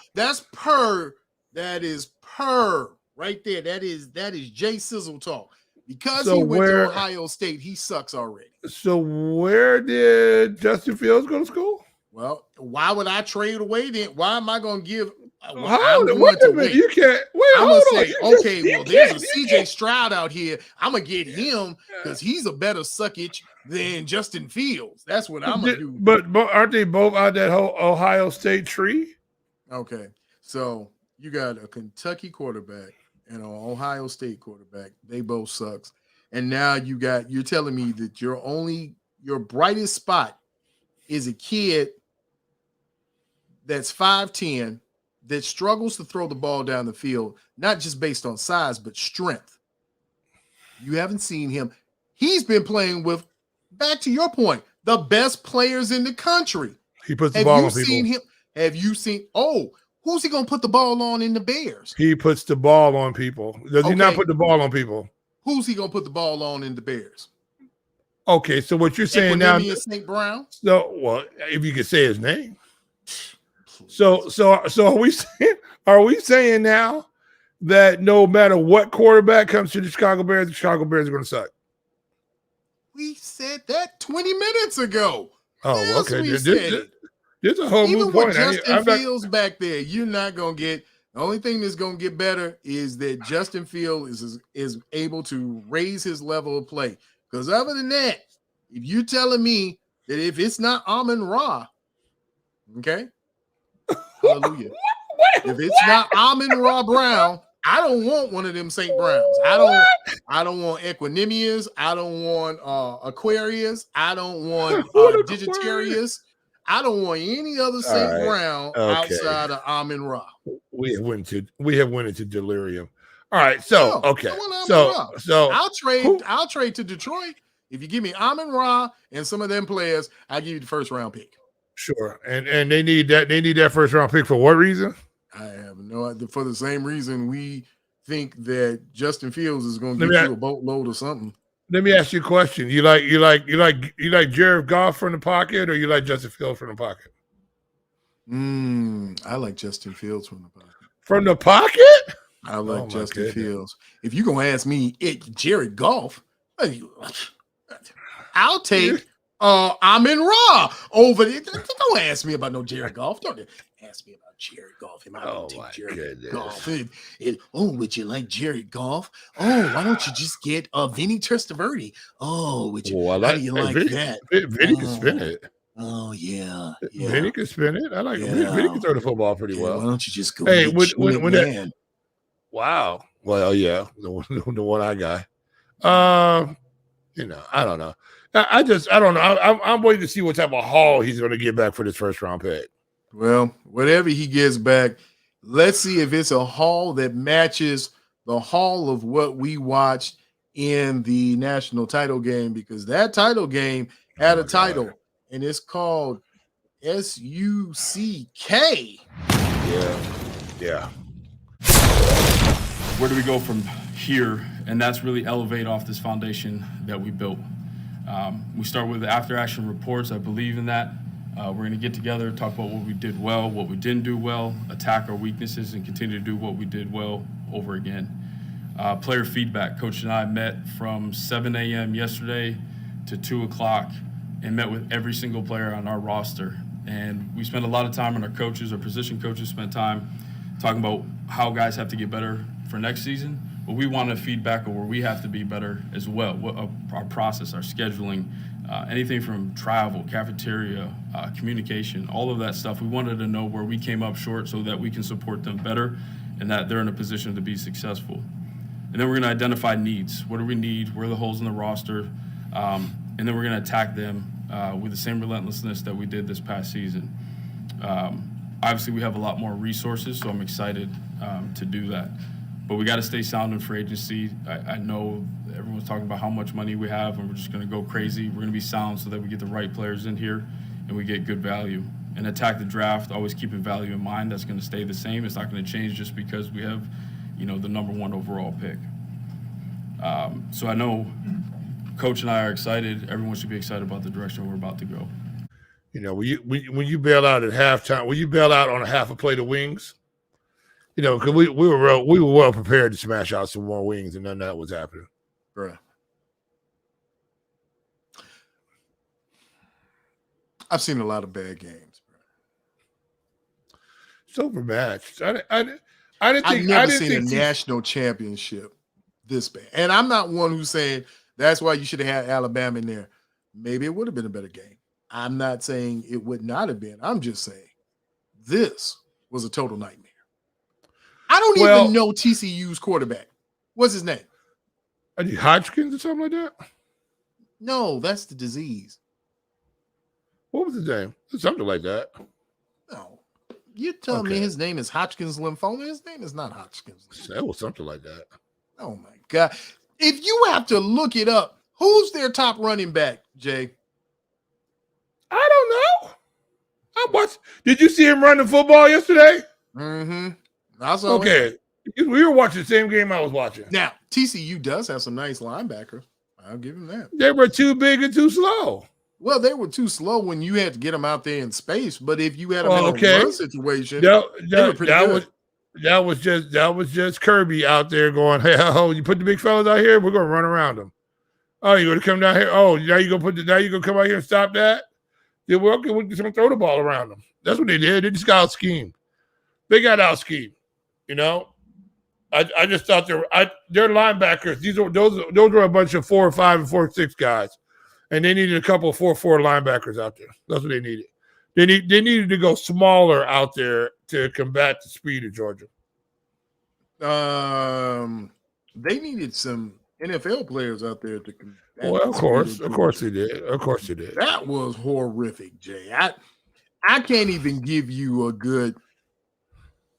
Speaker 3: right there. That is Jay Sizzle talk. Because he went to Ohio State, he sucks already.
Speaker 4: So where did Justin Fields go to school?
Speaker 3: Well, why would I trade away then? Why am I going to give?
Speaker 4: Wait a minute. You can't. Wait,
Speaker 3: I'm
Speaker 4: hold
Speaker 3: going
Speaker 4: on.
Speaker 3: to say, okay, well, there's a CJ Stroud out here. I'm going to get him because he's a better suckage than Justin Fields. That's what I'm going to do.
Speaker 4: But aren't they both out that whole Ohio State tree?
Speaker 3: Okay. So you got a Kentucky quarterback and an Ohio State quarterback. They both sucks. And now you're telling me that your brightest spot is a kid that's 5'10", that struggles to throw the ball down the field, not just based on size, but strength. You haven't seen him. He's been playing with, back to your point, the best players in the country.
Speaker 4: He puts the ball on people.
Speaker 3: Have you seen, who's he going to put the ball on in the Bears?
Speaker 4: He puts the ball on people. Does he not put the ball on people?
Speaker 3: Who's he going to put the ball on in the Bears?
Speaker 4: Okay, so what you're saying now
Speaker 3: is St. Brown?
Speaker 4: So, well, if you could say his name. So are we saying now that no matter what quarterback comes to the Chicago Bears are going to suck?
Speaker 3: We said that 20 minutes ago.
Speaker 4: Oh,
Speaker 3: yes,
Speaker 4: okay.
Speaker 3: There's
Speaker 4: a whole new point.
Speaker 3: Justin Fields back there, you're not going to get. The only thing that's going to get better is that Justin Fields is able to raise his level of play. Because other than that, if you're telling me that if it's not Amon-Ra, okay, hallelujah. If it's not Amon-Ra Brown, I don't want one of them St. Browns. I don't want Equanimous. I don't want Aquarius. I don't want Digitarius. I don't want any other St. Brown outside of Amon-Ra.
Speaker 4: We have went into delirium. All right, so
Speaker 3: I'll trade to Detroit. If you give me Amon-Ra and some of them players, I'll give you the first round pick.
Speaker 4: Sure. And they need that first round pick for what reason?
Speaker 3: I have no idea. For the same reason we think that Justin Fields is going to get you a boatload or something.
Speaker 4: Let me ask you a question. You like Jared Goff from the pocket, or you like Justin Fields from the pocket?
Speaker 3: I like Justin Fields from the pocket.
Speaker 4: From the pocket?
Speaker 3: I like Justin Fields. If you're going to ask me, Jared Goff, I'll take Amon-Ra over there. Don't ask me about no Jared Goff. Don't ask me about Jared Goff. I don't take Jared Goff. Would you like Jared Goff? Oh, why don't you just get Vinny Testaverde? Oh, would you? How do you like that?
Speaker 4: Vinny can spin it.
Speaker 3: Oh yeah.
Speaker 4: Vinny can spin it. I like it. Vinny can throw the football pretty well.
Speaker 3: Why don't you just go?
Speaker 4: Hey, when that, wow. Well, yeah, the one I got. I don't know. I don't know. I'm waiting to see what type of haul he's going to get back for this first round pick.
Speaker 3: Well, whatever he gets back, let's see if it's a haul that matches the haul of what we watched in the national title game, because that title game had a title, and it's called SUCK.
Speaker 4: Yeah.
Speaker 5: Where do we go from here? And that's really elevate off this foundation that we built. We start with the after action reports. I believe in that. We're going to get together, talk about what we did well, what we didn't do well, attack our weaknesses, and continue to do what we did well over again. Player feedback. Coach and I met from 7 a.m. yesterday to 2 o'clock and met with every single player on our roster. And we spent a lot of time on our coaches, our position coaches spent time talking about how guys have to get better for next season. But we wanted feedback on where we have to be better as well. What our process, our scheduling, anything from travel, cafeteria, communication, all of that stuff. We wanted to know where we came up short so that we can support them better and that they're in a position to be successful. And then we're going to identify needs. What do we need? Where are the holes in the roster? And then we're going to attack them with the same relentlessness that we did this past season. Obviously, we have a lot more resources, so I'm excited to do that. But we got to stay sound in free agency. I know everyone's talking about how much money we have, and we're just going to go crazy. We're going to be sound so that we get the right players in here and we get good value. And attack the draft, always keeping value in mind. That's going to stay the same. It's not going to change just because we have, the #1 overall pick. So I know Coach and I are excited. Everyone should be excited about the direction we're about to go.
Speaker 4: When you bail out at halftime, when you bail out on a half a plate of wings, because we were well prepared to smash out some more wings, and none of that was happening.
Speaker 3: Bruh. I've seen a lot of bad games, bro.
Speaker 4: It's overmatched. I didn't
Speaker 3: I've
Speaker 4: think
Speaker 3: never
Speaker 4: I didn't
Speaker 3: seen a
Speaker 4: think
Speaker 3: national championship this bad. And I'm not one who's saying that's why you should have had Alabama in there. Maybe it would have been a better game. I'm not saying it would not have been. I'm just saying this was a total nightmare. I don't even know TCU's quarterback. What's his name?
Speaker 4: Hodgkins or something like that?
Speaker 3: No, that's the disease.
Speaker 4: What was his name? Something like that.
Speaker 3: No. You tell me his name is Hodgkin's lymphoma. His name is not Hodgkin's lymphoma.
Speaker 4: That was something like that.
Speaker 3: Oh, my God. If you have to look it up, who's their top running back, Jay?
Speaker 4: I don't know. Did you see him run the football yesterday?
Speaker 3: Mm-hmm. I saw
Speaker 4: it. We were watching the same game I was watching.
Speaker 3: Now, TCU does have some nice linebackers. I'll give him that.
Speaker 4: They were too big and too slow.
Speaker 3: Well, they were too slow when you had to get them out there in space. But if you had them in a run situation, they were pretty good.
Speaker 4: That was just Kirby out there going, "Hey, you put the big fellas out here, we're gonna run around them. Oh, you're gonna come down here. Oh, now you gonna come out here and stop that? Yeah, well, okay, we're gonna throw the ball around them. That's what they did. They just got out schemed. They got out schemed. You know, I just thought their linebackers. Those were a bunch of 4-5 and 4-6 guys, and they needed a couple of 4-4 linebackers out there. That's what they needed. They needed to go smaller out there to combat the speed of Georgia.
Speaker 3: They needed some NFL players out there to combat.
Speaker 4: Well, of course they did. Of course they did.
Speaker 3: That was horrific, Jay. I can't even give you a good.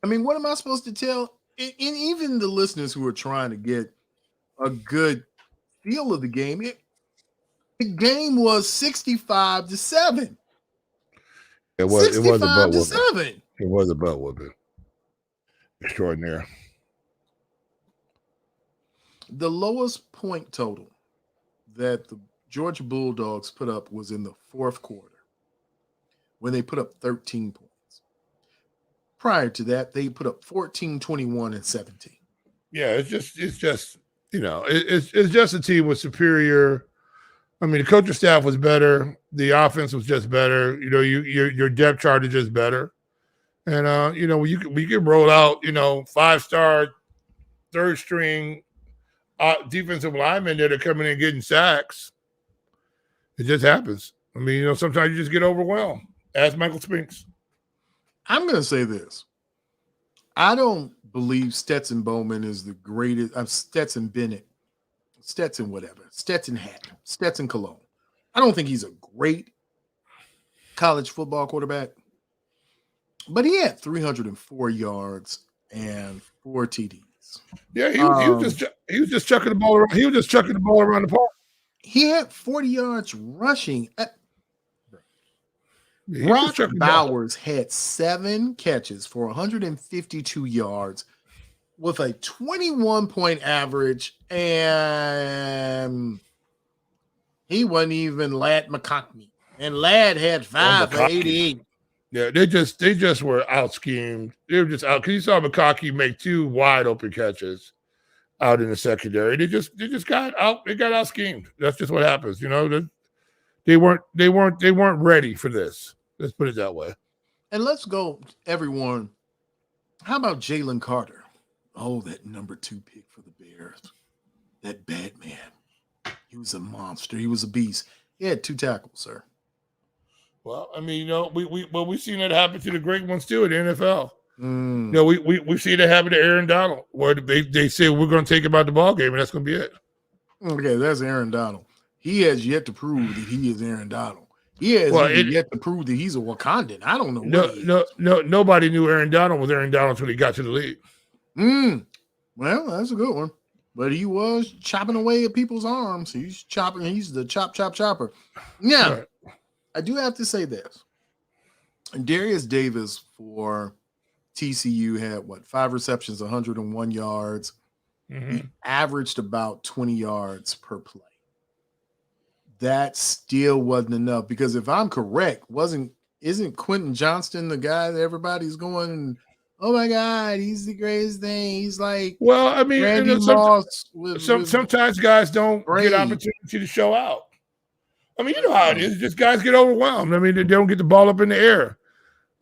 Speaker 3: I mean, what am I supposed to tell? And even the listeners who are trying to get a good feel of the game, the game was 65-7.
Speaker 4: It was a butt whooping.
Speaker 3: 65-7.
Speaker 4: It was a butt whooping. Extraordinary.
Speaker 3: The lowest point total that the Georgia Bulldogs put up was in the fourth quarter when they put up 13 points. Prior to that, they put up 14, 21, and 17.
Speaker 4: Yeah, it's just it's just a team with superior. I mean, the coaching staff was better. The offense was just better. You know, your depth chart is just better. And we can roll out 5-star, third string defensive linemen that are coming in getting sacks. It just happens. I mean, sometimes you just get overwhelmed. Ask Michael Spinks.
Speaker 3: I'm going to say this. I don't believe Stetson Bowman is the greatest. Stetson Bennett, Stetson whatever, Stetson Hat, Stetson Cologne. I don't think he's a great college football quarterback, but he had 304 yards and 4 TDs.
Speaker 4: Yeah, he was just chucking the ball around. He was just chucking the ball around the park.
Speaker 3: He had 40 yards rushing. Brock Bowers had 7 catches for 152 yards with a 21-point average, and he wasn't even Ladd McConkey. And Ladd had 5 for 88.
Speaker 4: Yeah, they just were out schemed. They were just out because you saw McConkey make 2 wide open catches out in the secondary. They just got out. They got out schemed. That's just what happens. They weren't ready for this. Let's put it that way.
Speaker 3: And let's go, everyone. How about Jalen Carter? Oh, that number 2 pick for the Bears. That bad man. He was a monster. He was a beast. He had 2 tackles, sir.
Speaker 4: Well, I mean, we've seen that happen to the great ones too in the NFL. We've seen it happen to Aaron Donald, where they say we're going to take him out the ball game, and that's going to be it.
Speaker 3: Okay, that's Aaron Donald. He has yet to prove that he is Aaron Donald. He has yet to prove that he's a Wakandan. I don't know.
Speaker 4: Nobody knew Aaron Donald was Aaron Donald until he got to the league.
Speaker 3: Well, that's a good one. But he was chopping away at people's arms. He's chopping. He's the chopper. Now, right. I do have to say this. Darius Davis for TCU had 5 receptions, 101 yards. Mm-hmm. He averaged about 20 yards per play. That still wasn't enough because if I'm correct, isn't Quentin Johnston the guy that everybody's going, oh my God, he's the greatest thing. He's like,
Speaker 4: well, I mean,
Speaker 3: Randy Moss.
Speaker 4: Sometimes guys don't get opportunity to show out. I mean, you know how it is. Just guys get overwhelmed. I mean, they don't get the ball up in the air.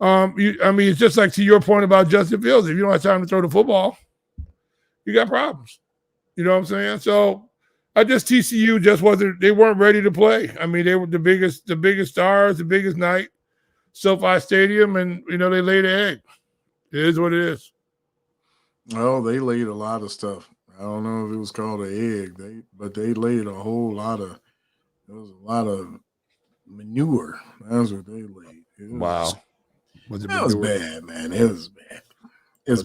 Speaker 4: It's just like to your point about Justin Fields. If you don't have time to throw the football, you got problems. You know what I'm saying? So I just TCU just they weren't ready to play. I mean, they were the biggest stars, the biggest night, SoFi Stadium, and they laid an egg. It is what it is.
Speaker 3: Well, they laid a lot of stuff. I don't know if it was called an egg, but they laid a lot of manure. That's what they laid.
Speaker 4: Wow.
Speaker 3: That was bad, man. It was bad.
Speaker 4: Was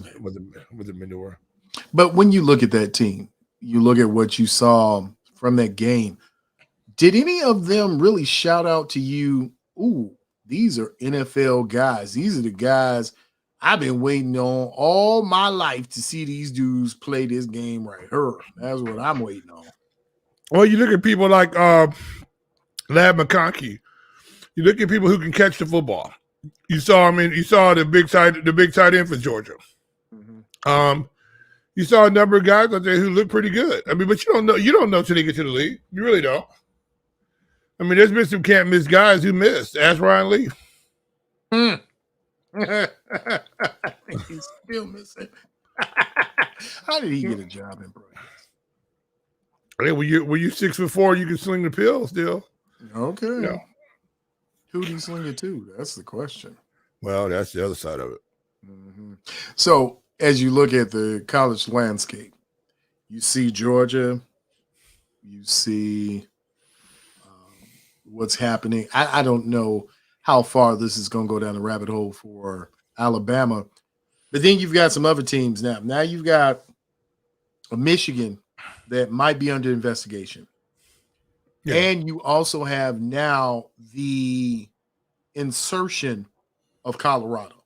Speaker 4: it manure?
Speaker 3: But when you look at that team, you look at what you saw from that game. Did any of them really shout out to you, ooh, these are NFL guys. These are the guys I've been waiting on all my life to see these dudes play this game right here. That's what I'm waiting on.
Speaker 4: Well, you look at people like Lab McConkey. You look at people who can catch the football. You saw the big tight end for Georgia. Mm-hmm. You saw a number of guys out there who look pretty good. I mean, but you don't know till they get to the league. You really don't. I mean, there's been some can't miss guys who missed. Ask Ryan Leaf.
Speaker 3: He's still missing. How did he get a job in practice?
Speaker 4: Hey, were you 6'4", you can sling the pill still.
Speaker 3: Okay. Yeah. Who do you sling it to? That's the question.
Speaker 4: Well, that's the other side of it.
Speaker 3: Mm-hmm. So, as you look at the college landscape, you see Georgia, you see what's happening. I don't know how far this is going to go down the rabbit hole for Alabama, but then you've got some other teams now. Now you've got a Michigan that might be under investigation. Yeah. And you also have now the insertion of Colorado.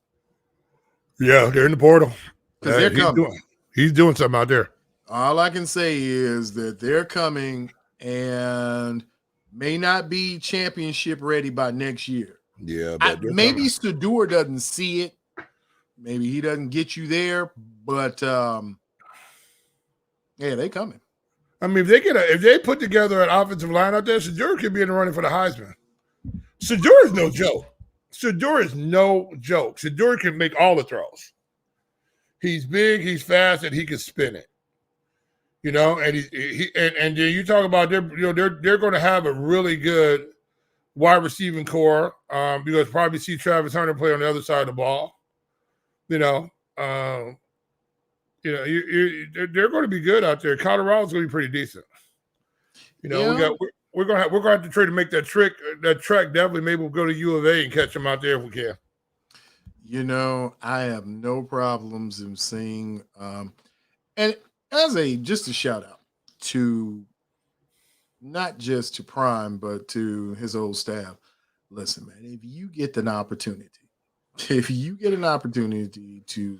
Speaker 4: Yeah, they're in the portal.
Speaker 3: Because they're coming.
Speaker 4: He's doing something out there.
Speaker 3: All I can say is that they're coming and may not be championship ready by next year.
Speaker 4: Yeah,
Speaker 3: maybe Sador doesn't see it. Maybe he doesn't get you there, but yeah, they coming.
Speaker 4: I mean, if they put together an offensive line out there, Sador could be in the running for the Heisman. Sador is no joke. Sador can make all the throws. He's big, he's fast, and he can spin it. And then you talk about they're going to have a really good wide receiving core because probably see Travis Hunter play on the other side of the ball. They're going to be good out there. Colorado's going to be pretty decent. We're going to have to try to make that trek. Definitely, maybe we'll go to U of A and catch them out there if we can.
Speaker 3: I have no problems in saying, and just a shout out to not just to Prime, but to his old staff. Listen, man, if you get an opportunity to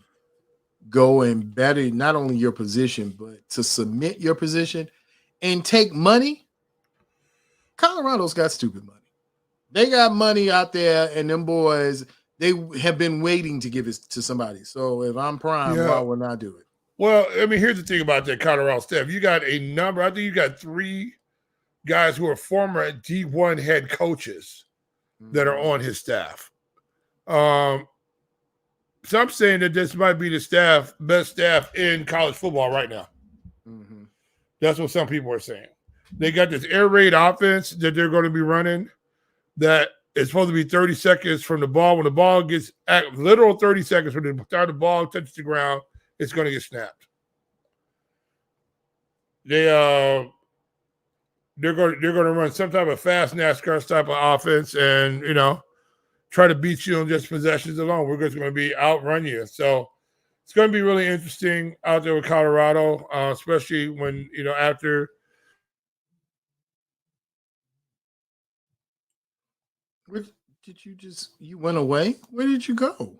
Speaker 3: go and better not only your position, but to submit your position and take money, Colorado's got stupid money. They got money out there, and them boys, they have been waiting to give it to somebody. So if I'm Prime, why wouldn't I do it?
Speaker 4: Well, I mean, here's the thing about that Colorado staff. You got a number. I think you got 3 guys who are former D1 head coaches that are on his staff. So I'm saying that this might be the best staff in college football right now. Mm-hmm. That's what some people are saying. They got this air raid offense that they're going to be running that is supposed to be 30 seconds from the ball. When the ball gets literal 30 seconds from the time the ball touches the ground, it's going to get snapped. They're going to run some type of fast NASCAR type of offense, and try to beat you on just possessions alone. We're just going to be outrun you. So it's going to be really interesting out there with Colorado, especially when after.
Speaker 3: Where did you went away? Where did you go?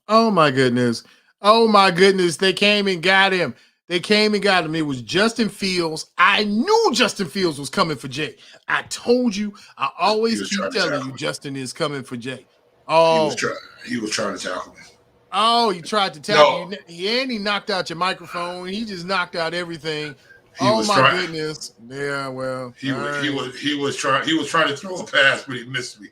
Speaker 3: Oh my goodness. They came and got him. It was Justin Fields. I knew Justin Fields was coming for Jay. I told you. I always keep telling you Justin is coming for Jay. Oh,
Speaker 4: he was trying to tackle me.
Speaker 3: Oh, he tried to tackle you. And he knocked out your microphone. He just knocked out everything. Goodness. Yeah, well.
Speaker 4: He was trying to throw a pass, but he missed me.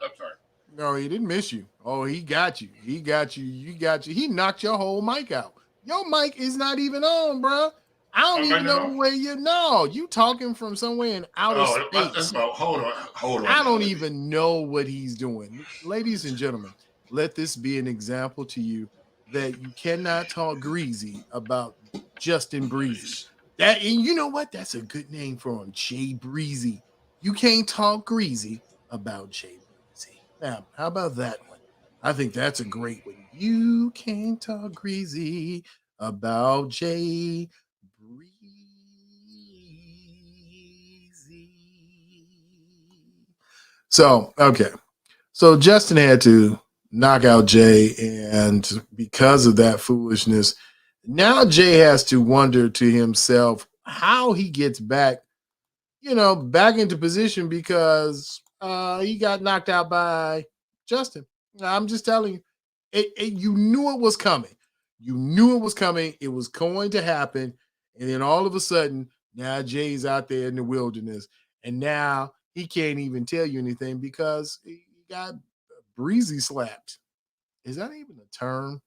Speaker 4: I'm sorry.
Speaker 3: No, he didn't miss you. Oh, he got you. He got you. You got you. He knocked your whole mic out. Your mic is not even on, bro. I don't even know where you know. You talking from somewhere in outer space.
Speaker 4: Hold on.
Speaker 3: I don't even know what he's doing. Ladies and gentlemen, let this be an example to you that you cannot talk greasy about Justin Breezy. That, and you know what? That's a good name for him, Jay Breezy. You can't talk greasy about Jay Breezy. Now, how about that one? I think that's a great one. You can't talk greasy about Jay Breezy. So, okay. So Justin had to knock out Jay, and because of that foolishness, now Jay has to wonder to himself how he gets back, back into position because he got knocked out by Justin. I'm just telling you, you knew it was coming. You knew it was coming. It was going to happen. And then all of a sudden, now Jay's out there in the wilderness, and now he can't even tell you anything because he got breezy slapped. Is that even a term?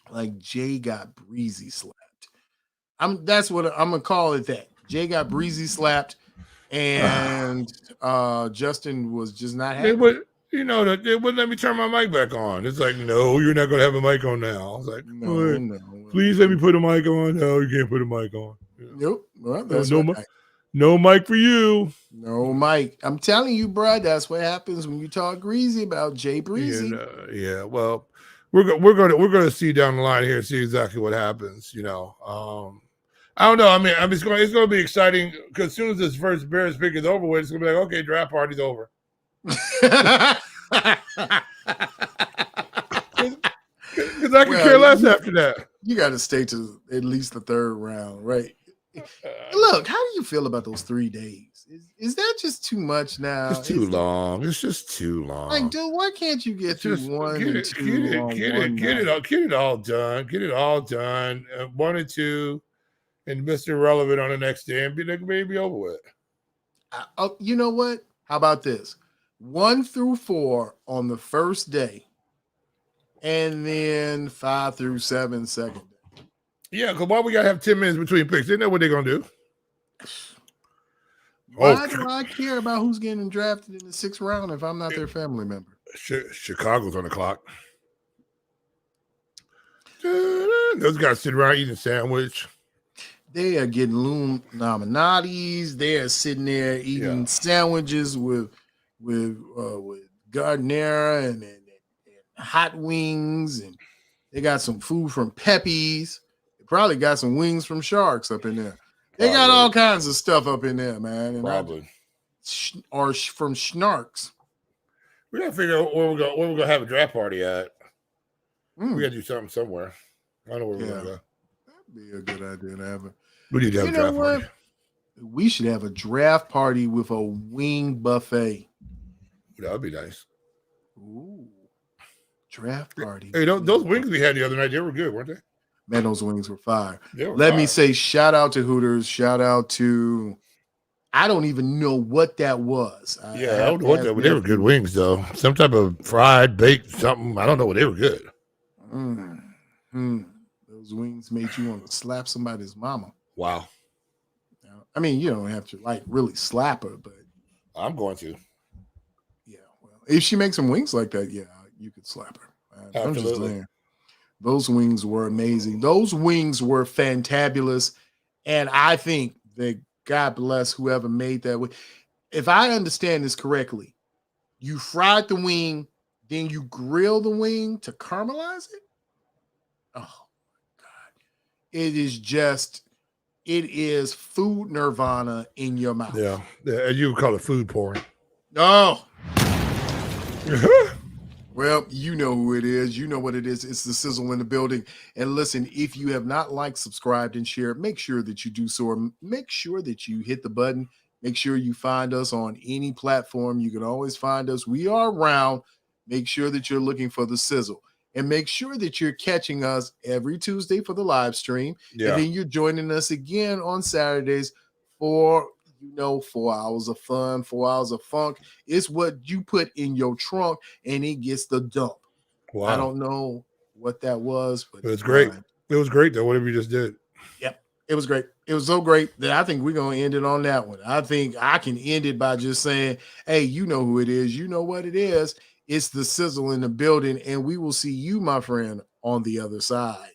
Speaker 3: Like Jay got breezy slapped. That's what I'm gonna call it. That Jay got breezy slapped, and Justin was just not happy.
Speaker 4: They wouldn't let me turn my mic back on. It's like, no, you're not gonna have a mic on now. I was like, no. Please let me put a mic on. No, you can't put a mic on.
Speaker 3: Nope. Well, that's
Speaker 4: no mic for you.
Speaker 3: No mic. I'm telling you, bro. That's what happens when you talk greasy about Jay Breezy.
Speaker 4: Yeah. Well, we're gonna see down the line here, see exactly what happens. I don't know. I mean, it's gonna be exciting because as soon as this first Bears pick is over with, it's gonna be like, okay, draft party's over. Because I can care less after that.
Speaker 3: You got to stay to at least the third round, right? Look, how do you feel about those 3 days? Is that just too much now?
Speaker 4: It's too long. It's just too long.
Speaker 3: Like, dude, why can't you get through one and two?
Speaker 4: Get it all done. Get it all done. 1 and 2, and Mr. Irrelevant on the next day, and be over with.
Speaker 3: You know what? How about this? 1 through 4 on the first day, and then 5 through 7 second day.
Speaker 4: Yeah, because why we gotta have 10 minutes between picks? They know what they're gonna do.
Speaker 3: Why do I care about who's getting drafted in the 6th round if I'm not their family member?
Speaker 4: Chicago's on the clock. Those guys sit around eating a sandwich.
Speaker 3: They are getting loom nominatis. They are sitting there eating sandwiches with Gardnera and hot wings, and they got some food from Pepe's. They probably got some wings from Sharks up in there. They got all kinds of stuff up in there, man. And
Speaker 4: probably.
Speaker 3: Or from Schnarks.
Speaker 4: We gotta figure out where we're gonna have a draft party at. We gotta do something somewhere. I don't know where we're gonna go.
Speaker 3: That'd be a good idea to have.
Speaker 4: We need to have a draft party.
Speaker 3: We should have a draft party with a wing buffet.
Speaker 4: That would be nice.
Speaker 3: Ooh, draft party.
Speaker 4: Hey, those wings we had the other night, they were good, weren't they?
Speaker 3: Man, those wings were fire. Let me say shout out to Hooters. Shout out to, I don't even know what that was.
Speaker 4: I don't know what that was. They were good wings, though. Some type of fried, baked something. I don't know what they were good.
Speaker 3: Those wings made you want to slap somebody's mama.
Speaker 4: Wow.
Speaker 3: I mean, you don't have to really slap her, but
Speaker 4: I'm going to.
Speaker 3: Yeah, well, if she makes some wings like that, you could slap her. I'm just saying. Those wings were amazing. Those wings were fantabulous. And I think that God bless whoever made that wing. If I understand this correctly, you fried the wing, then you grill the wing to caramelize it. Oh, my God. It is food nirvana in your mouth.
Speaker 4: Yeah. You would call it food porn.
Speaker 3: Oh. Well, you know who it is. You know what it is. It's the Sizzle in the building. And listen, if you have not liked, subscribed, and shared, make sure that you do so. Or make sure that you hit the button. Make sure you find us on any platform. You can always find us. We are around. Make sure that you're looking for the Sizzle. And make sure that you're catching us every Tuesday for the live stream. Yeah. And then you're joining us again on Saturdays for You know, 4 hours of fun, 4 hours of funk. It's what you put in your trunk and it gets the dump.
Speaker 4: Wow.
Speaker 3: I don't know what that was, but
Speaker 4: It was great. It was great, though, whatever you just did.
Speaker 3: Yep. It was great. It was so great that I think we're going to end it on that one. I think I can end it by just saying, hey, you know who it is. You know what it is. It's the Sizzle in the building, and we will see you, my friend, on the other side.